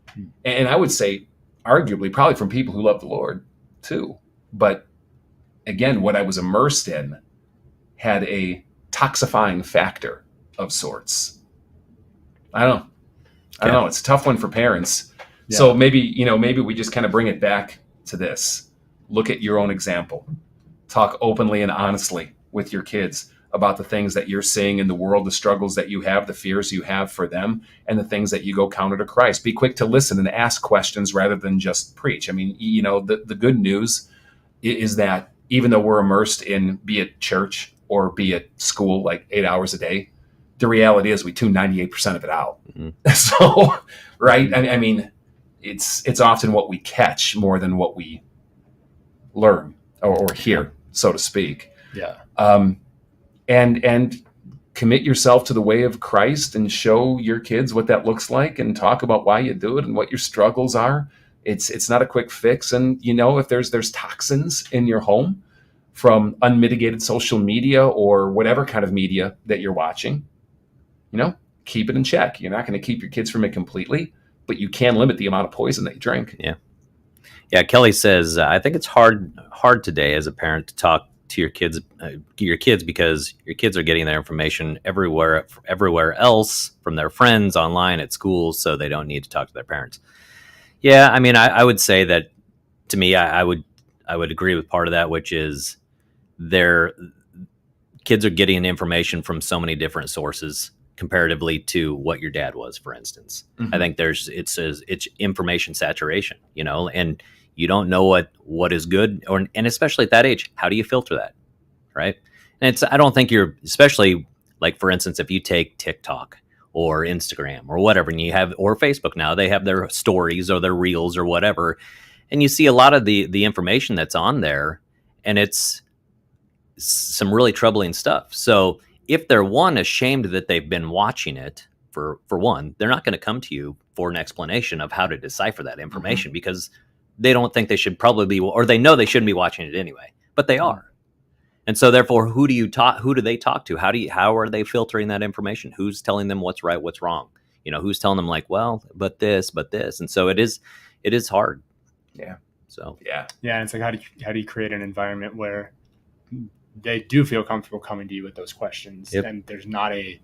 And I would say arguably probably from people who love the Lord too. But again, what I was immersed in had a toxifying factor of sorts. I don't know. It's a tough one for parents. Yeah. So maybe we just kind of bring it back to this. Look at your own example. Talk openly and honestly with your kids about the things that you're seeing in the world, the struggles that you have, the fears you have for them, and the things that you go counter to Christ. Be quick to listen and ask questions rather than just preach. The good news is that even though we're immersed in, be it church or be it school, like 8 hours a day, the reality is we tune 98% of it out. So, right? It's often what we catch more than what we learn or hear, so to speak. Yeah. And commit yourself to the way of Christ and show your kids what that looks like and talk about why you do it and what your struggles are. It's not a quick fix. And if there's toxins in your home from unmitigated social media or whatever kind of media that you're watching, keep it in check. You're not going to keep your kids from it completely, but you can limit the amount of poison that you drink. Yeah. Kelly says, I think it's hard today as a parent to talk to your kids because your kids are getting their information everywhere else from their friends, online, at school, so they don't need to talk to their parents. Yeah, I would say that, to me, I would agree with part of that, which is their kids are getting information from so many different sources comparatively to what your dad was, for instance. I think it's information saturation, and You don't know what is good, and especially at that age, how do you filter that, right? And I don't think you're, especially like, for instance, if you take TikTok or Instagram or whatever, and or Facebook now, they have their stories or their reels or whatever, and you see a lot of the information that's on there, and it's some really troubling stuff. So if they're ashamed that they've been watching it, for one, they're not going to come to you for an explanation of how to decipher that information, because they don't think they should probably be, or they know they shouldn't be watching it anyway, but they are. And so therefore, who do they talk to? How are they filtering that information? Who's telling them what's right, what's wrong? Who's telling them, like, well, but this. And so it is hard. Yeah. So yeah. And it's like, how do you create an environment where they do feel comfortable coming to you with those questions, and there's not a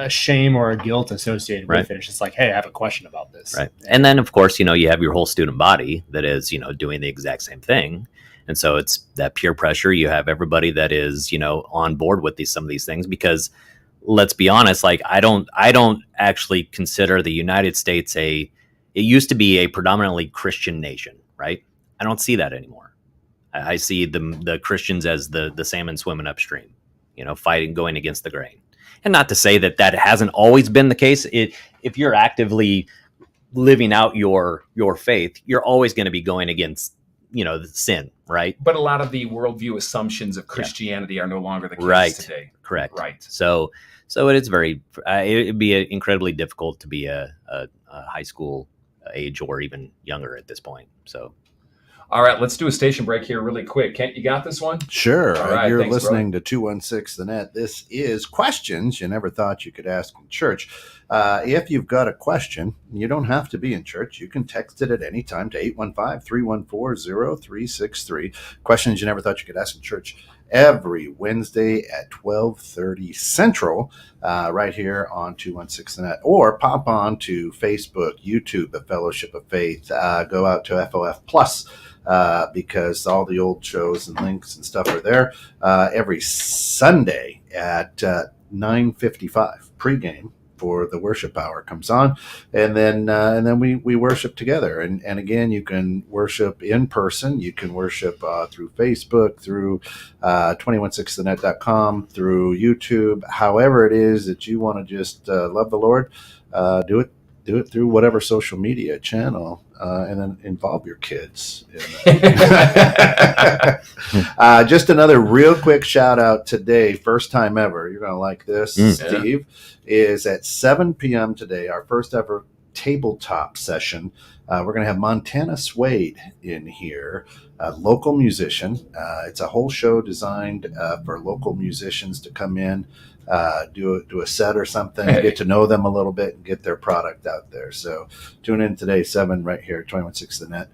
shame or a guilt associated with it. It's just like, hey, I have a question about this. Right. And then, of course, you have your whole student body that is, doing the exact same thing. And so it's that peer pressure. You have everybody that is, on board with some of these things, because let's be honest, like, I don't actually consider the United States it used to be a predominantly Christian nation, right? I don't see that anymore. I see the Christians as the salmon swimming upstream, fighting, going against the grain. And not to say that hasn't always been the case. If you're actively living out your faith, you're always going to be going against, the sin, right? But a lot of the worldview assumptions of Christianity are no longer the case today. Correct. Right. So it is it'd be incredibly difficult to be a high school age or even younger at this point. So. All right, let's do a station break here really quick. Kent, you got this one? Sure. All right, You're thanks, listening to 216 The Net. This is Questions You Never Thought You Could Ask in Church. If you've got a question, you don't have to be in church. You can text it at any time to 815-314-0363. Questions You Never Thought You Could Ask in Church every Wednesday at 12:30 Central, right here on 216 The Net. Or pop on to Facebook, YouTube, The Fellowship of Faith. Go out to FOF Plus, because all the old shows and links and stuff are there. Every Sunday at 9:55 pregame for the worship hour comes on, and then we worship together. And again, you can worship in person. You can worship through Facebook, through 216thenet.com, through YouTube. However it is that you want to just love the Lord, do it through whatever social media channel, and then involve your kids in that. Just another real quick shout out today, first time ever. You're going to like this, Steve. Is at 7 p.m. today, our first ever tabletop session. We're going to have Montana Suede in here, a local musician. It's a whole show designed for local musicians to come in, do a set or something, get to know them a little bit, and get their product out there. So tune in today, 7 right here at 216 The Net,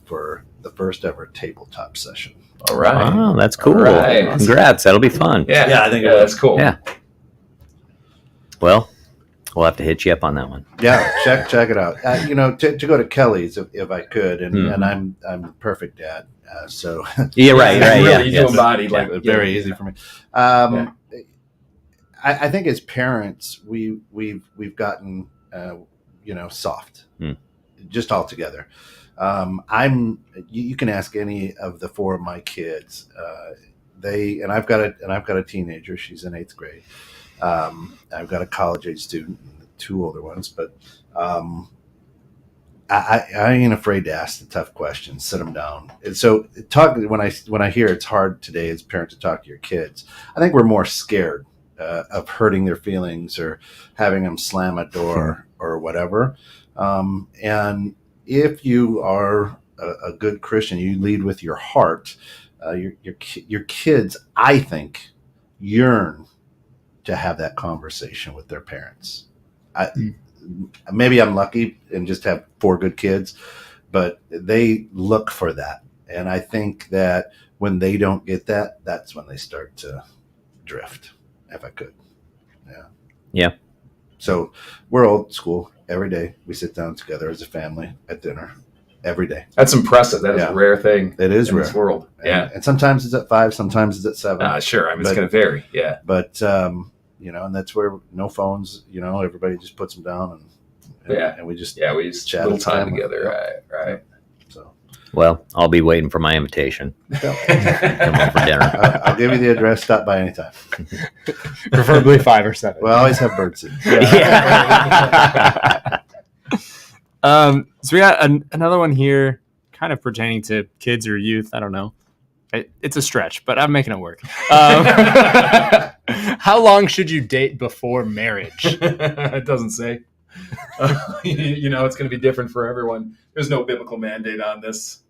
for the first ever tabletop session. All right. Wow, that's cool. Right. Congrats. That'll be fun. Yeah, I think that's cool. Yeah. Well, we'll have to hit you up on that one. Yeah, check it out. To go to Kelly's if I could, and I'm the perfect dad. So yeah, right. Really, you embody very easy for me. I think as parents, we've gotten soft, just altogether. You can ask any of the 4 of my kids. I've got a teenager. She's in 8th grade. I've got a college age student, 2 older ones, but I ain't afraid to ask the tough questions, sit them down. And so when I hear it's hard today as parents to talk to your kids, I think we're more scared of hurting their feelings or having them slam a door or whatever. And if you are a good Christian, you lead with your heart. Your kids, I think, yearn to have that conversation with their parents. Maybe I'm lucky and just have 4 good kids, but they look for that. And I think that when they don't get that, that's when they start to drift, if I could. Yeah. So we're old school. Every day we sit down together as a family at dinner. Every day. That's impressive. That is a rare thing. It is in rare. This world. And sometimes it's at 5, sometimes it's at 7. Sure. I mean, it's going to vary. Yeah. But and that's where no phones. Everybody just puts them down and we just chat a little time together. Right. Well, I'll be waiting for my invitation. Come on for dinner. I'll give you the address. Stop by anytime. Preferably 5 or 7. We'll always have birdseed. Yeah. So we got another one here, kind of pertaining to kids or youth. I don't know. It's a stretch, but I'm making it work. How long should you date before marriage? It doesn't say. It's going to be different for everyone. There's no biblical mandate on this.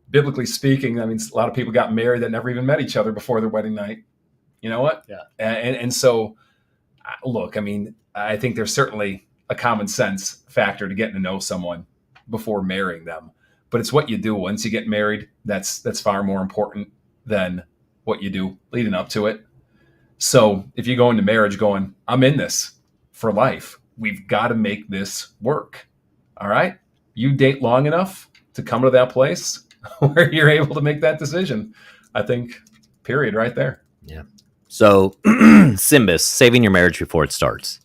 Biblically speaking, I mean, a lot of people got married that never even met each other before their wedding night. You know what? Yeah. And so, look, I mean, I think there's certainly a common sense factor to getting to know someone before marrying them. But it's what you do once you get married that's far more important than what you do leading up to it. So if you go into marriage going, I'm in this for life, we've got to make this work. All right? You date long enough to come to that place where you're able to make that decision. I think, period, right there. Yeah. So, Simbus, saving your marriage before it starts.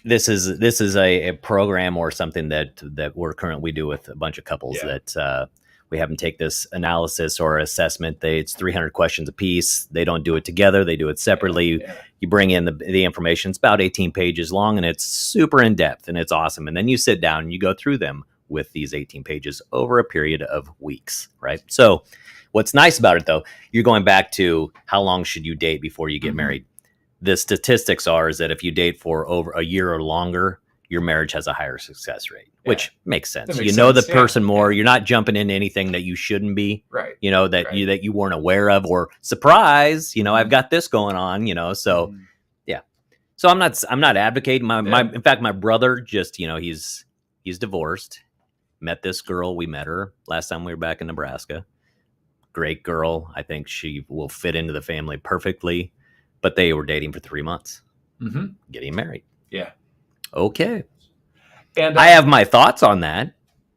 This is a program or something that we do with a bunch of couples that we have them take this analysis or assessment. It's 300 questions a piece. They don't do it together. They do it separately. Yeah. You bring in the information. It's about 18 pages long, and it's super in depth, and it's awesome. And then you sit down and you go through them with these 18 pages over a period of weeks, right? So what's nice about it, though, you're going back to how long should you date before you get married. The statistics is that if you date for over a year or longer, your marriage has a higher success rate, which makes sense. You know the person more. You're not jumping into anything that you shouldn't be, right? That you weren't aware of, or surprise. I've got this going on. So yeah. So I'm not advocating. In fact, my brother just he's divorced. Met this girl. We met her last time we were back in Nebraska. Great girl. I think she will fit into the family perfectly. But they were dating for 3 months, getting married. Yeah. Okay. And I have my thoughts on that,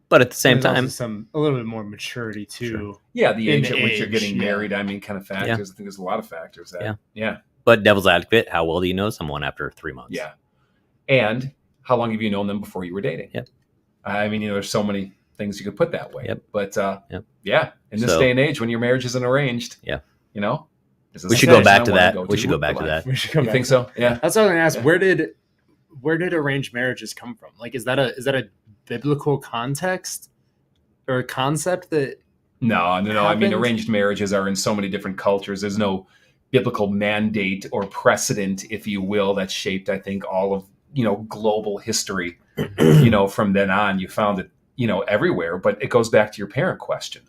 but at the same time, a little bit more maturity too. Sure. Yeah, the age at which you're getting married. I mean, kind of factors. Yeah. I think there's a lot of factors. Yeah. But devil's advocate, how well do you know someone after 3 months? Yeah. And how long have you known them before you were dating? Yep. I mean, there's so many things you could put that way. Yep. But yeah, in this day and age, when your marriage isn't arranged, we should go back to that. You think so? Yeah. That's what I was going to ask. Where did arranged marriages come from? Like, is that a biblical context or a concept that? No. I mean, arranged marriages are in so many different cultures. There's no biblical mandate or precedent, if you will, that shaped, I think, all of, global history. From then on, you found it, everywhere. But it goes back to your parent question.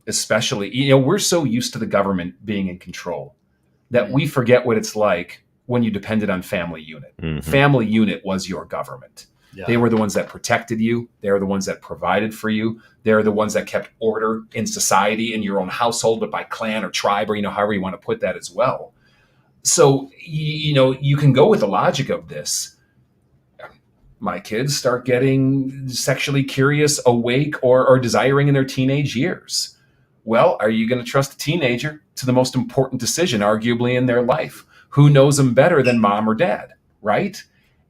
Especially, we're so used to the government being in control that we forget what it's like when you depended on family unit. Mm-hmm. Family unit was your government. Yeah. They were the ones that protected you. They were the ones that provided for you. They're the ones that kept order in society, in your own household, but by clan or tribe, or, however you want to put that as well. So, you can go with the logic of this. My kids start getting sexually curious, awake, or desiring in their teenage years. Well, are you going to trust a teenager to the most important decision, arguably, in their life? Who knows them better than mom or dad, right?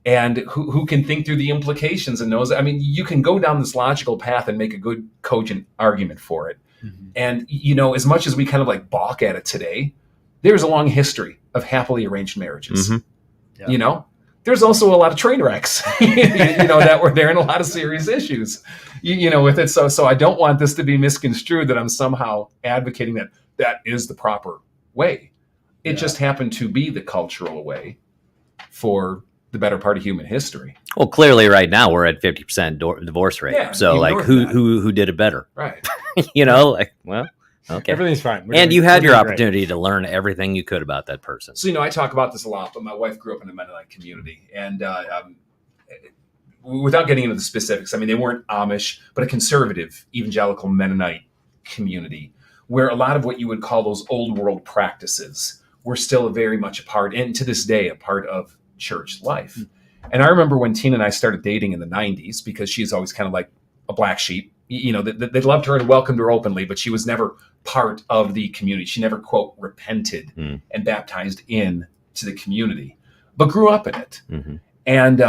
And who can think through the implications and knows? I mean, you can go down this logical path and make a good, cogent argument for it. Mm-hmm. And, as much as we kind of balk at it today, there's a long history of happily arranged marriages. Mm-hmm. Yeah. There's also a lot of train wrecks, that were there and a lot of serious issues, with it. So I don't want this to be misconstrued that I'm somehow advocating that is the proper way. It just happened to be the cultural way for the better part of human history. Well, clearly right now we're at 50% divorce rate. Yeah, so who did it better? Right. Okay. Everything's fine. You had your opportunity to learn everything you could about that person. So, I talk about this a lot, but my wife grew up in a Mennonite community. And without getting into the specifics, I mean, they weren't Amish, but a conservative evangelical Mennonite community where a lot of what you would call those old world practices were still very much a part, and to this day, a part of church life. Mm-hmm. And I remember when Tina and I started dating in the 90s, because she's always kind of like a black sheep. They loved her and welcomed her openly, but she was never part of the community. She never, quote, repented and baptized in to the community, but grew up in it. Mm-hmm. And,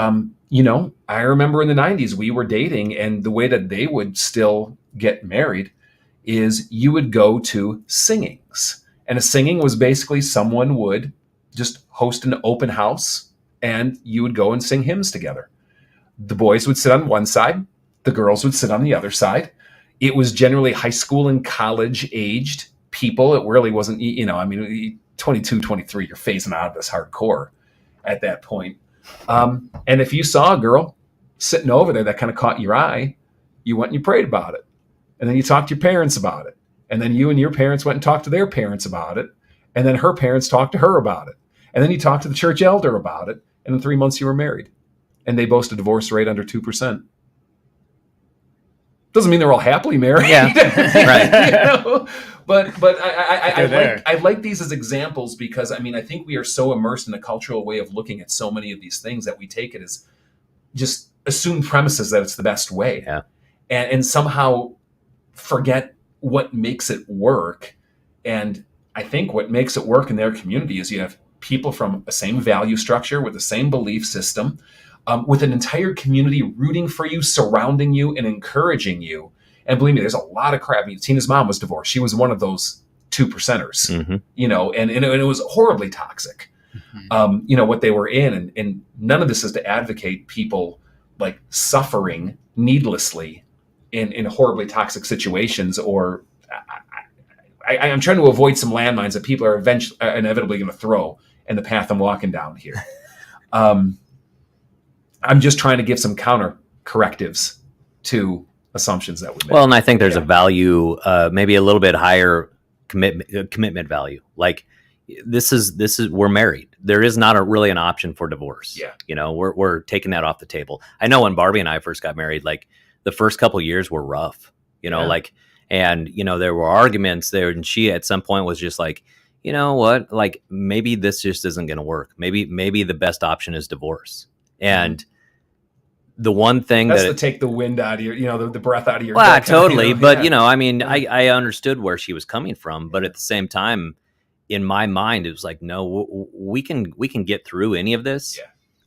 I remember in the 90s, we were dating, and the way that they would still get married is you would go to singings. And a singing was basically someone would just host an open house, and you would go and sing hymns together. The boys would sit on one side, the girls would sit on the other side. It was generally high school and college aged people. It really wasn't, 22, 23, you're phasing out of this hardcore at that point. And if you saw a girl sitting over there that kind of caught your eye, you went and you prayed about it. And then you talked to your parents about it. And then you and your parents went and talked to their parents about it. And then her parents talked to her about it. And then you talked to the church elder about it. And in 3 months you were married. And they boast a divorce rate under 2%. Doesn't mean they're all happily married. Yeah, right. But I like these as examples because, I think we are so immersed in a cultural way of looking at so many of these things that we take it as just assumed premises that it's the best way. Yeah. And somehow forget what makes it work. And I think what makes it work in their community is you have people from the same value structure with the same belief system, with an entire community rooting for you, surrounding you, and encouraging you. And believe me, there's a lot of crap. Tina's mom was divorced. She was one of those 2%ers, and it was horribly toxic, what they were in. And none of this is to advocate people like suffering needlessly in horribly toxic situations, or I'm trying to avoid some landmines that people are inevitably going to throw in the path I'm walking down here. I'm just trying to give some counter correctives to assumptions that we make. Well, and I think there's a value, maybe a little bit higher commitment value. Like this is we're married. There is not really an option for divorce. Yeah. We're taking that off the table. I know when Barbie and I first got married, like the first couple of years were rough, and there were arguments there, and she at some point was just like, you know what, like maybe this just isn't going to work. Maybe the best option is divorce. And the one thing that's to take the wind out of your, the breath out of your. Well, totally. But I understood where she was coming from, but at the same time, in my mind, it was like, no, we can get through any of this. Yeah.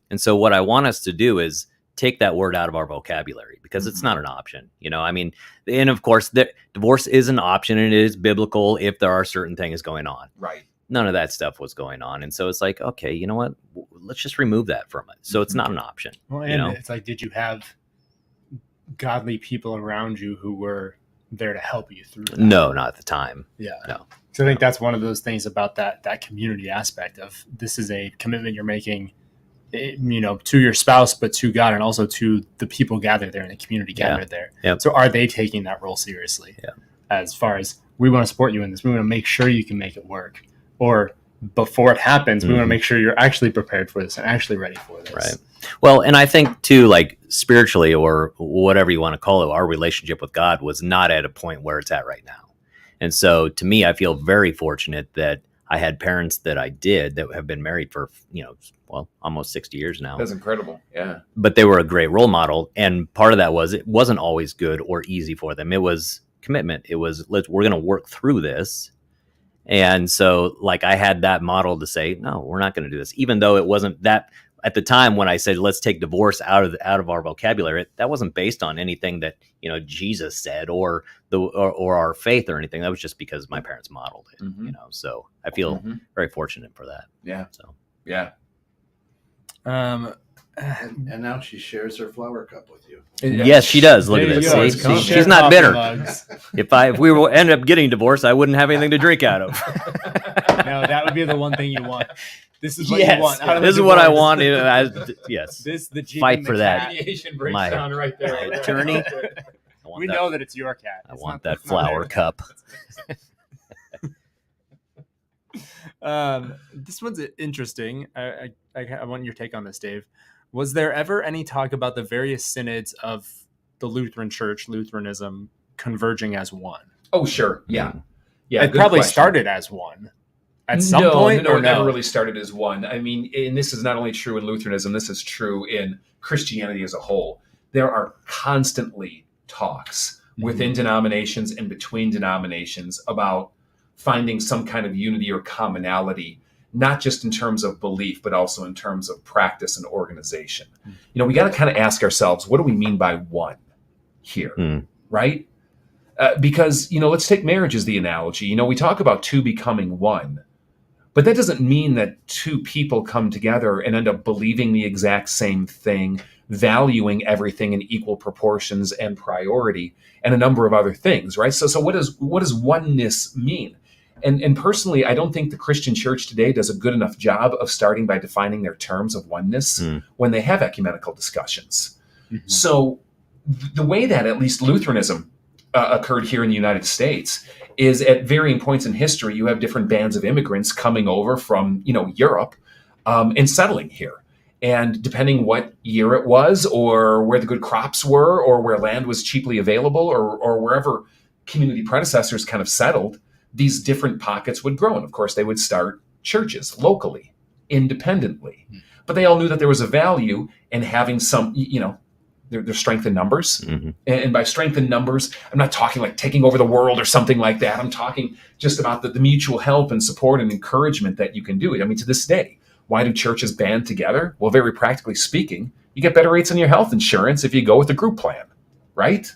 And so what I want us to do is take that word out of our vocabulary because it's not an option. And of course, divorce is an option and it is biblical if there are certain things going on. Right. None of that stuff was going on. And so it's like, okay, you know what? Let's just remove that from it. So it's not an option. Well, and it's like, did you have godly people around you who were there to help you through that? No, not at the time. Yeah. No. So I think that's one of those things about that community aspect of this is a commitment you're making, to your spouse, but to God and also to the people gathered there and the community gathered there. Yep. So are they taking that role seriously? Yeah. As far as we want to support you in this, we want to make sure you can make it work. Or before it happens, we want to make sure you're actually prepared for this and actually ready for this. Right. Well, and I think too, like spiritually or whatever you want to call it, our relationship with God was not at a point where it's at right now. And so to me, I feel very fortunate that I had parents that I did that have been married for, almost 60 years now. That's incredible. Yeah. But they were a great role model. And part of that was it wasn't always good or easy for them. It was commitment. It was, we're going to work through this. And so like I had that model to say, no, we're not going to do this, even though it wasn't that at the time when I said, let's take divorce out of our vocabulary, that wasn't based on anything that, Jesus said or our faith or anything. That was just because my parents modeled it, so I feel very fortunate for that. Yeah. So, yeah. And now she shares her flower cup with you. Yes, she does. Look There at you this. go. See, Share she's not coffee bitter. mugs. If we end up getting divorced, I wouldn't have anything to drink out of. No, that would be the one thing you want. This is what you want. Out of This the is what I divorce. want. Yes. This the Jeep Fight and for the that. cat. Mediation breaks My down right there. attorney. I want We that, know that it's your cat. I It's want not- that it's not flower theirs. cup. This one's interesting. I want your take on this, Dave. Was there ever any talk about the various synods of the Lutheran Church, Lutheranism, converging as one? Oh, sure. Yeah. Yeah. It good probably question. started as one at some point. No, Or it never really started as one. I mean, and this is not only true in Lutheranism, this is true in Christianity as a whole. There are constantly talks within denominations and between denominations about finding some kind of unity or commonality not just in terms of belief, but also in terms of practice and organization. We got to kind of ask ourselves, what do we mean by one here, right? Because, let's take marriage as the analogy. We talk about two becoming one, but that doesn't mean that two people come together and end up believing the exact same thing, valuing everything in equal proportions and priority, and a number of other things, right? So what does oneness mean? And personally, I don't think the Christian church today does a good enough job of starting by defining their terms of oneness when they have ecumenical discussions. So the way that at least Lutheranism occurred here in the United States is at varying points in history, you have different bands of immigrants coming over from, Europe and settling here. And depending what year it was, or where the good crops were, or where land was cheaply available, or wherever community predecessors kind of settled, these different pockets would grow. And of course, they would start churches locally, independently. But they all knew that there was a value in having some, their strength in numbers. And by strength in numbers, I'm not talking like taking over the world or something like that. I'm talking just about the mutual help and support and encouragement that you can do. I mean, to this day, why do churches band together? Well, very practically speaking, you get better rates on your health insurance if you go with a group plan, right?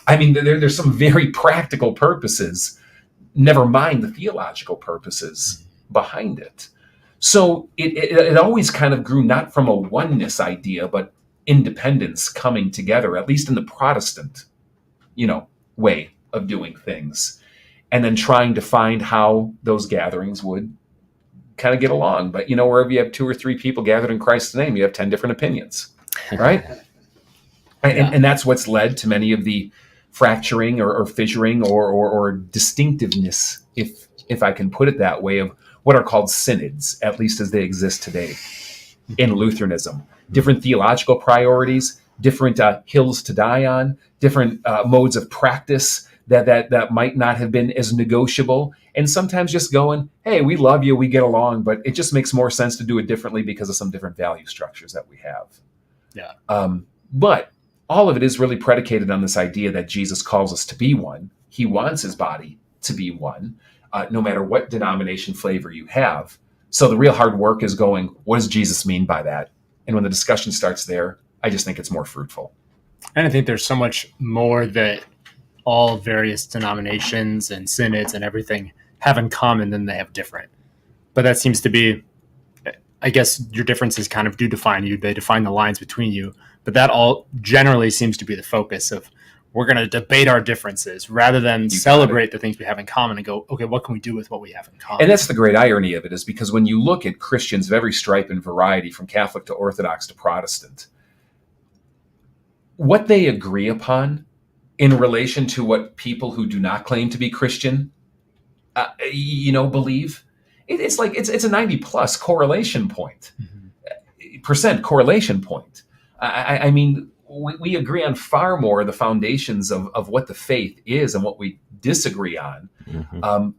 I mean, there's some very practical purposes, never mind the theological purposes behind it. So it always kind of grew not from a oneness idea, but independence coming together, at least in the Protestant, way of doing things, and then trying to find how those gatherings would kind of get along. But wherever you have 2 or 3 people gathered in Christ's name, you have 10 different opinions, right? And that's what's led to many of the fracturing or fissuring or distinctiveness, if I can put it that way, of what are called synods, at least as they exist today in Lutheranism. Different theological priorities, different hills to die on, different modes of practice that might not have been as negotiable, and sometimes just going, hey, we love you, we get along, but it just makes more sense to do it differently because of some different value structures that we have. But all of it is really predicated on this idea that Jesus calls us to be one. He wants his body to be one, no matter what denomination flavor you have. So the real hard work is going, what does Jesus mean by that? And when the discussion starts there, I just think it's more fruitful. And I think there's so much more that all various denominations and synods and everything have in common than they have different. But that seems to be, I guess your differences kind of do define you. They define the lines between you. But that all generally seems to be the focus of, we're going to debate our differences rather than celebrate the things we have in common and go, okay, what can we do with what we have in common? And that's the great irony of it, is because when you look at Christians of every stripe and variety, from Catholic to Orthodox to Protestant, what they agree upon in relation to what people who do not claim to be Christian, believe, it's like it's a 90+ correlation point, percent correlation point. I mean, we agree on far more the foundations of what the faith is and what we disagree on.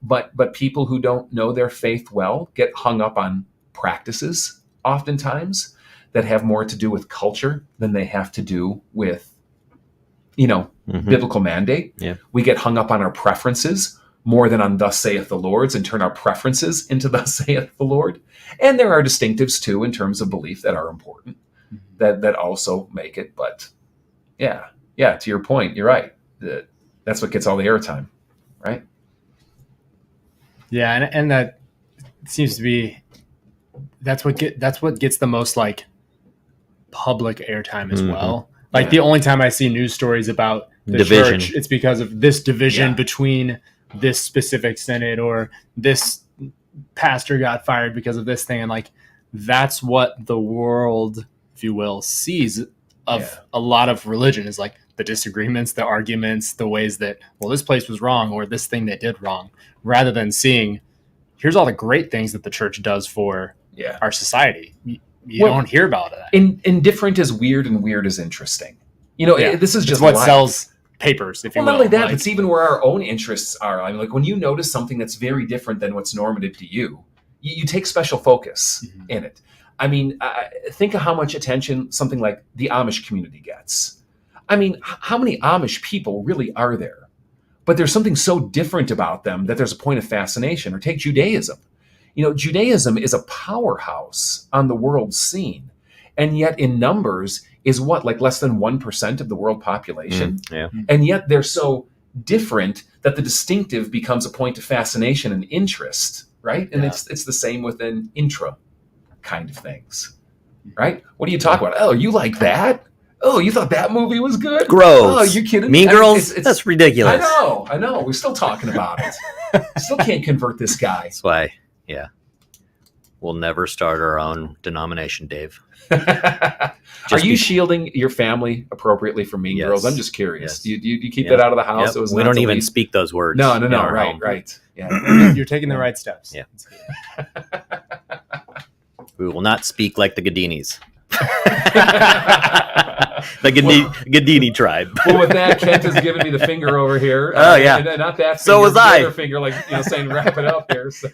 But people who don't know their faith well get hung up on practices oftentimes that have more to do with culture than they have to do with, biblical mandate. We get hung up on our preferences more than on thus saith the Lord's, and turn our preferences into thus saith the Lord. And there are distinctives too in terms of belief that are important. That also make it, but yeah, to your point, you're right. That's what gets all the airtime, right? Yeah, and that seems to be that's what gets the most like public airtime as well. Like the only time I see news stories about the division. church, it's because of this division between this specific synod, or this pastor got fired because of this thing, and like that's what the world, if you will, sees of a lot of religion, is like the disagreements, the arguments, the ways that, well, this place was wrong or this thing they did wrong, rather than seeing, here's all the great things that the church does for our society. You don't hear about that. Indifferent is weird and weird is interesting. This is just what sells papers, if you will. Not only that, it's even where our own interests are. I mean, like when you notice something that's very different than what's normative to you, you take special focus in it. I mean, think of how much attention something like the Amish community gets. I mean, how many Amish people really are there? But there's something so different about them that there's a point of fascination. Or take Judaism. Judaism is a powerhouse on the world scene, and yet in numbers is what, like less than 1% of the world population? Yeah. And yet they're so different that the distinctive becomes a point of fascination and interest, right? And Yeah. it's the same within intra kind of things, right? What do you talk about? Oh, you like that? Oh, you thought that movie was good? Gross. Oh, you kidding? Mean I mean, Girls? That's ridiculous. I know. We're still talking about it. Still can't convert this guy. That's why, yeah. We'll never start our own denomination, Dave. Are you shielding your family appropriately from Mean Yes. Girls? I'm just curious. Yes. Do you keep Yep. that out of the house? Yep. It was We not don't to even leave- speak those words. No. in our Right, home. right. Yeah. You're taking the right steps. Yeah. We will not speak like the Gadinis. The Gadini tribe. Well, with that, Kent has given me the finger over here. Oh, yeah. And not that. So finger, was the I. other finger, like saying wrap it up there. So,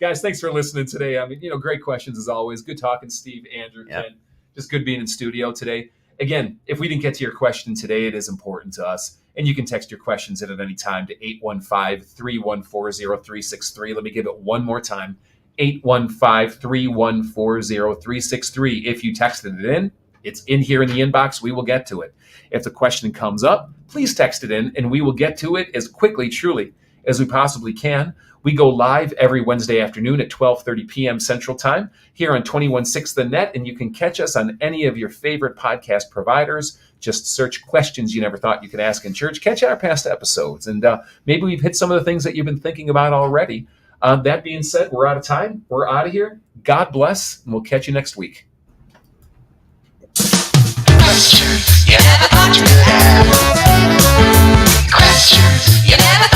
guys, thanks for listening today. I mean, great questions as always. Good talking, Steve, Andrew, Yep. Kent. Just good being in studio today. Again, if we didn't get to your question today, it is important to us. And you can text your questions in at any time to 815-314-0363. Let me give it one more time. 815-314-0363. If you texted it in, it's in here in the inbox. We will get to it. If the question comes up, please text it in, and we will get to it as quickly, truly, as we possibly can. We go live every Wednesday afternoon at 12:30 p.m. Central Time here on 216 The Net, and you can catch us on any of your favorite podcast providers. Just search questions you never thought you could ask in church. Catch our past episodes, and maybe we've hit some of the things that you've been thinking about already. That being said, we're out of time. We're out of here. God bless, and we'll catch you next week. Questions you never thought you could have. Questions you never